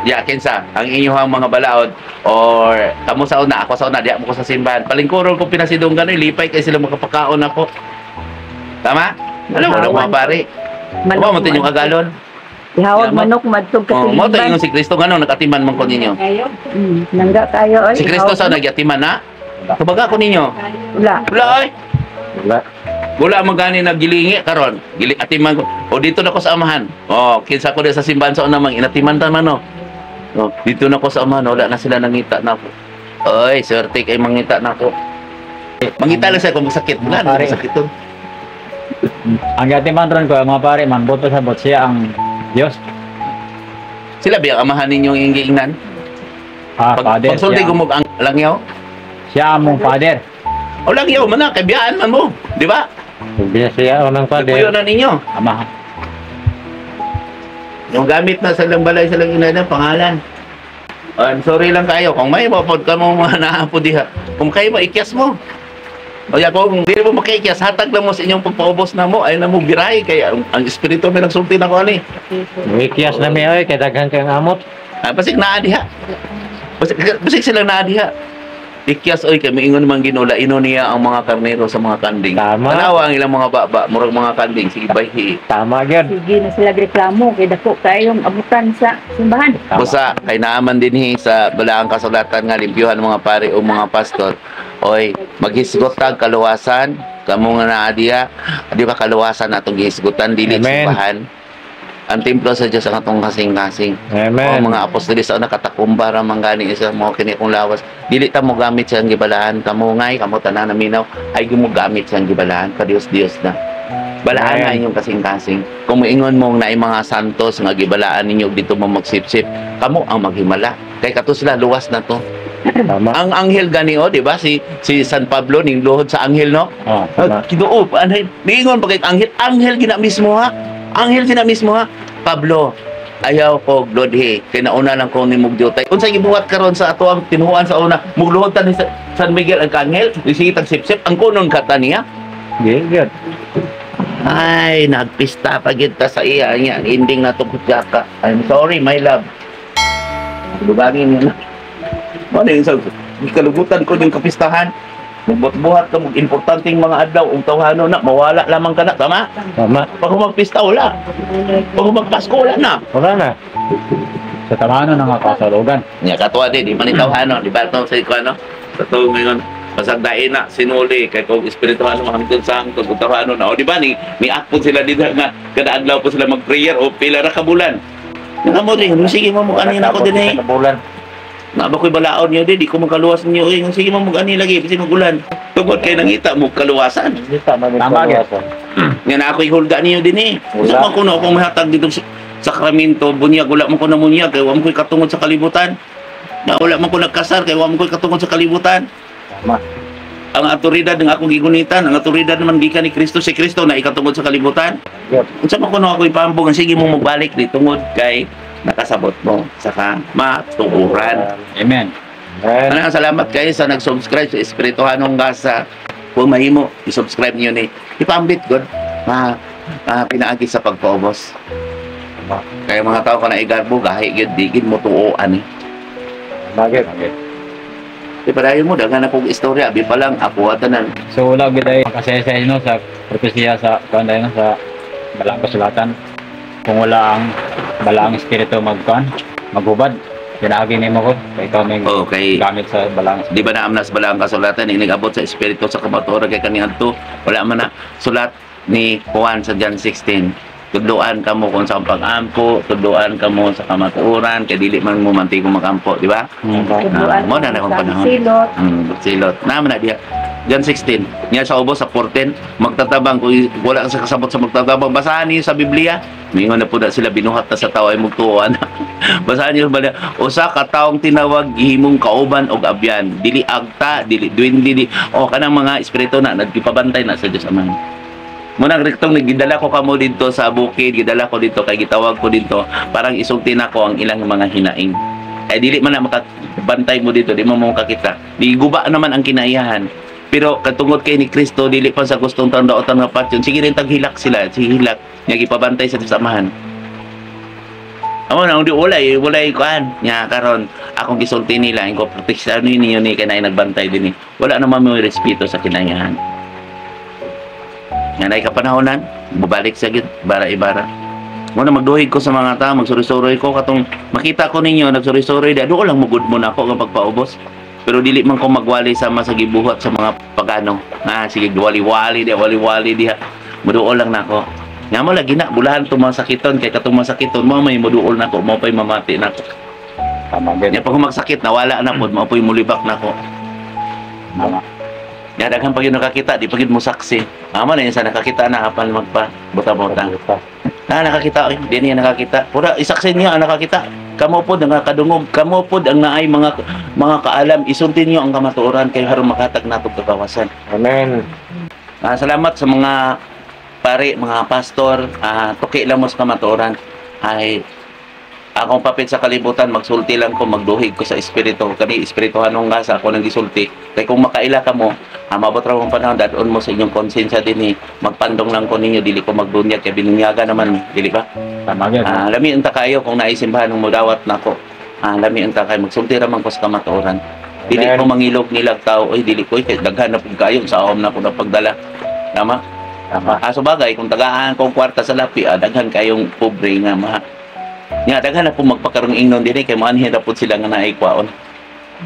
Yakin sa, ang inyong mga balaod or kamo sa una, ako sa una, diya mo ko sa simbahan. Palingkuron ko pinasidunggan, lipay kay sila makapakaon ako. Tama? Alam mo na mga pare. Ano mo yung agalon? Ihawag Yaman. manok madtog ka Mo to simbahan. yung si Kristo ngano nakatiman man ko ninyo. Nangga kayo ay. Si Kristo sa nagyatiman na. Tubaga ko ninyo. Wala. Wala ay. Wala. Wala magani naggilingi karon. Gili atiman ko. O dito na ko sa amahan. Kinsa ko sa simbahan sa una mang inatiman ta man no. Dito na ko sa amahan, wala na sila nangita na ako. Oy, swerte kay mangita na ako. Mangita lang sa kung sakit. Wala na Pare. sakit to. Ang gatiman ron ko mga pare man boto sa bot siya ang Diyos. Sila biya amahan ninyong ingingnan. Father. Pagsulti gumug ang langyaw. Siya among father. O langyaw man na kay biyaan man mo, di ba? Hindi siya ng Puyo pader. na ninyo. Ama. Yung gamit na sa lang balay sa lang ina ng pangalan. I'm sorry lang kayo. Kung may mapod ka mo mga naapo diha. Kung kayo maikyas mo. O ya kung hindi mo makikyas, hatag lang mo sa inyong pagpaubos na mo. Ay na mo biray. Kaya ang espiritu may nagsulti na ko ani. Wikias na mi oy kay daghan kang amot. Basig naa diha. Basig silang naa diha. Ikyas oy kay miingon man Ginoo ino niya ang mga karnero sa mga kanding. Tama. Tanawa ang ilang mga baba, murag mga kanding sige bayhi. Tama gyud. Sige na sila reklamo kay dako kayong abutan sa simbahan. Busa kay naaman dinhi sa balaang kasulatan nga limpyuhan mga pare o mga pastor Oy, maghisgotag kaluwasan, kamo nga naa diha, di ba kaluwasan atong gihisgutan dili Amen. simbahan. Ang templo sa Dios ang atong kasing-kasing. Amen. O mga apostoles sa nakatakumba ra man gani isa mo kini kung lawas. Dili ta mo gamit siyang gibalahan, kamo ngay, kamo tanan na minaw ay gumugamit siyang gibalahan ka Dios na. Balaan na Amen. inyong kasing-kasing. Kung moingon mong na mga santos nga gibalaan ninyo dito mo magsipsip, kamo ang maghimala. Kay kato sila luwas na to. Tama. Ang anghel gani o, di ba? Si San Pablo ning luhod sa anghel no. Oh, tama. Kiduo, anay, niingon pag anghel, anghel gina mismo ha. Anghel gina mismo ha. Pablo, ayaw ko glodhe, kay nauna lang ko ni mugyotay. Unsa gibuhat karon sa ato ang tinuhuan sa una, mugluhod ta ni San Miguel ang anghel, sige tag sipsip ang kunon kata niya. Good. Ay, nagpista pa gid ta sa iya niya. Ang ending na to kutsaka. I'm sorry, my love. Lugangin niya na. Ano yung sa kalugutan ko ng kapistahan? Magbuhat-buhat ka, importanteng mga adlaw, ang tawhano na, mawala lamang ka na, tama? Tama. Pag humagpista, wala. Pag humagpasko, wala na. Wala na. Sa tamano ng kasalugan. Nga, katuwa din, di man itawhano, di ba ito sa ikaw, ano? Sa ito ngayon, pasagdain na, sinuli, kay kung espirituano, mahangtod sa hangtod, kung tawhano na. O di ba, ni akpon sila dito nga, kada adlaw po sila mag-prayer, o pila ra ka bulan. Nga mo rin, sige mo, kanin ako din eh. Sa bulan. Na ba ko'y balaon niyo di ko magkaluwas niyo eh sige mo mag-ani lagi kasi magulan tungod kay nangita mo kaluwasan Hindi tama. Tama, nga na ako'y hulga niyo din eh Wala. sa ko na akong mahatag dito sa sakramento bunyag wala man ko na munyag kay wa mo ko'y katungod sa kalibutan na wala man ko nagkasar kay wa mo ko'y katungod sa kalibutan Tama. ang autoridad ng akong gigunitan ang autoridad naman gikan ni Kristo si Kristo na ikatungod sa kalibutan Good. unsa man ko na ako'y pambong sige mo magbalik di tungod kay nakasabot mo saka matuuran. Amen. Amen. Maraming salamat kayo sa nag-subscribe sa Espirituhanong Gasa. Kung mahimo, i-subscribe niyo ni ipambit god. Pinaagi sa pagpaubos. Kaya mga tao ka na igarbo, gahi gid digid mo tuoan eh. Bagay. Di padayon mo, dagan akong istorya, abi pa lang, ako atanan. So wala gid ay makasaysayan no sa propesya sa kanday no sa balang kasulatan. Kung wala ang balang espiritu maghubad, pinagi nimo ko kay ikaw may Okay. gamit sa balang. Di ba na amnas bala ang kasulatan, inigabot sa Espiritu sa kamatuoran kay kaniadto, wala man na sulat ni Juan sa John 16. Tudloan kamo kung sa pag-ampo, tudloan kamo sa kamatuoran, kay dili man mo mantigo makampo, di ba? Tubuan mo na akong panahon. silot. Silot. Naman na diya. John 16. Niya sa ubos sa 14. Magtatabang. Kung wala sa kasabot sa magtatabang. Basahan niyo sa Biblia. Mingon na po na sila binuhat na sa tao ay magtuoan. Basahan niyo ba usa ka taong tinawag gihimong kauban og abyan. Dili agta, dili duwindi, o kanang mga espiritu na nagpapabantay na sa Dios Ama. Munang rektong gidala ko kamo dito sa bukid, gidala ko dito kay gitawag ko dito, parang isulti na ko ang ilang mga hinaing. Ay dili man na makabantay mo dito, di mo makakita. Di guba naman ang kinaiyahan. Pero katungod kay ni Kristo dili pa sa gustong tandaotan nga patyon. Sige rin taghilak sila, sige hilak, nya gipabantay sa samahan. Amo na di walay kuan nya karon akong gisulti nila ko proteksyon niyo ni kanay nagbantay dinhi. Wala naman may respeto sa kinaiyahan. Nga na kapanahonan, babalik sa gid bara-ibara. Muna magduhig ko sa mga tao, magsuri-suroy ko katong makita ko ninyo nagsuri-suroy da doon lang mugud mo na ako nga pagpaubos. Pero dili man ko magwali sama sa gibuhat sa mga pagano. Sige wali-wali diha. Muduol lang nako. Nga mo lagi na bulahan tumang sakiton kay katong masakiton mo may muduol nako, mo pay mamati nako. Tama gid. Nya pag magsakit nawala na pod, mo pay mulibak nako. Tama. Nya daghan pag yun nakakita, di pag yun mo saksi. Amo na yun sa nakakita na apan magpa buta-buta. Nakakita, di niya nakakita. Pura isaksin niya ang nakakita. Kamo pod ang nakadungog, kamo pod ang naay mga kaalam, isulti niyo ang kamatuoran kay harong makatag natong kagawasan. Amen. Salamat sa mga pare, mga pastor, tuki lang mo sa kamatuoran. Ay akong papit sa kalibutan, magsulti lang ko, magduhig ko sa espiritu. Kani espirituhanong gasa ako nang gisulti. Kay kung makaila ka mo, mabot ra mong panahon dadon mo sa inyong konsensya dinhi, magpandong lang ko ninyo dili ko magbunyag kay binunyaga naman, dili ba? Tama gid. Lami unta kayo kung naisimbahan mo dawat nako. Lami unta kayo magsulti ra man ko sa kamatuoran. Dili Amen. ko mangilog-nilag tao, oy dili ko kay daghan na pud kayo sa ahom na ko na pagdala. Tama? Tama. So bagay kung tagaan kong kwarta sa lapi, daghan kayong pobre nga daghan na po magpakarong ingnon dinhi kay maanhin ra pud sila nga naay kwaon.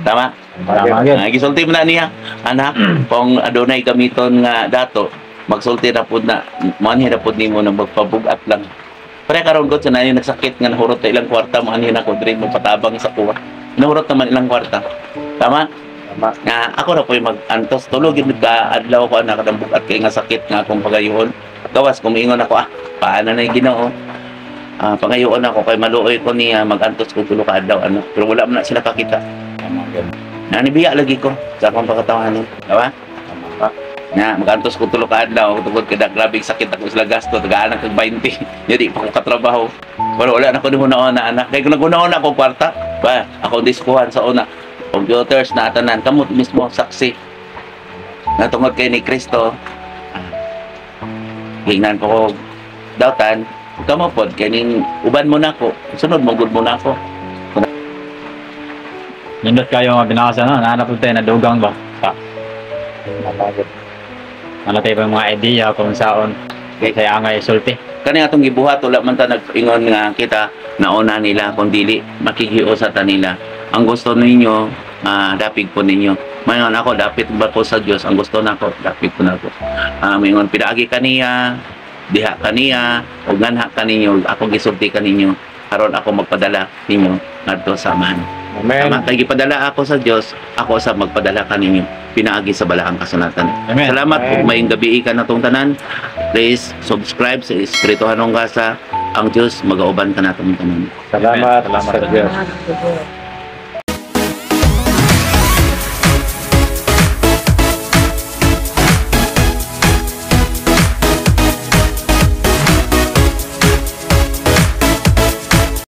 Tama? Tama gyud. Gisulti mo na niya, anak, kung adunay gamiton nga dato, magsulti na pud na, manhin na pud nimo na magpabugat lang. Pare karon gud sa nayo nagsakit nga nahurot ta ilang kwarta, manhin ako diri mo patabang sa kuha. Nahurot naman ilang kwarta. Tama? Tama. Nga ako na po'y mag-antos, tulog yun ka adlaw ko anak ng bugat kay nga sakit nga akong pagayuon. Gawas, kumingon ako, paano na yung Ginoo? Pangayoon ako kay maluoy ko niya mag-antos ko tulo ka adlaw ano. Pero wala man na sila kakita. Tama gyud. Nanibiya lagi ko sa akong pagkatawanan. Diba? Tama. Nga, mag-antos ko tulo ka adlaw tungod kada grabing sakit ako sila gasto, tagaan kag 20. Jadi pa ko katrabaho. Pero wala na ko ni una na anak. Kay kung nag-una ako kwarta, ba, ako diskuhan sa una. Computers na tanan kamo mismo saksi. Natungod kay ni Kristo. Hingnan ko dawtan, kamo pod kaning uban mo nako. Sunod mo gud mo nako. Nindot kayo nga binasa no, nahanap tayo na dugang ba? Tama gyud. Ano tayo pa mga idea kung saon kaya nga isulti. Kani atong gibuhat wala man ta nag-ingon nga kita nauna nila kung dili makikiusa ta nila. Ang gusto ninyo dapig po ninyo. Mayon ako dapit ba ko sa Dios, ang gusto nako dapit ko nako. Mayon pinaagi kaniya, diha kaniya, ug nganha kaninyo, ako gisulti kaninyo aron ako magpadala ninyo ngadto sa amahan. Amen. Tama, kay gipadala ako sa Dios, ako sa magpadala kaninyo pinaagi sa balaang kasulatan. Amen. Salamat Amen. ug maayong gabi ka natong tanan. Please subscribe sa Espirituhanong Gasa. Ang Dios magauban ka natong tanan. Salamat Salamat sa sa Diyos. Salamat.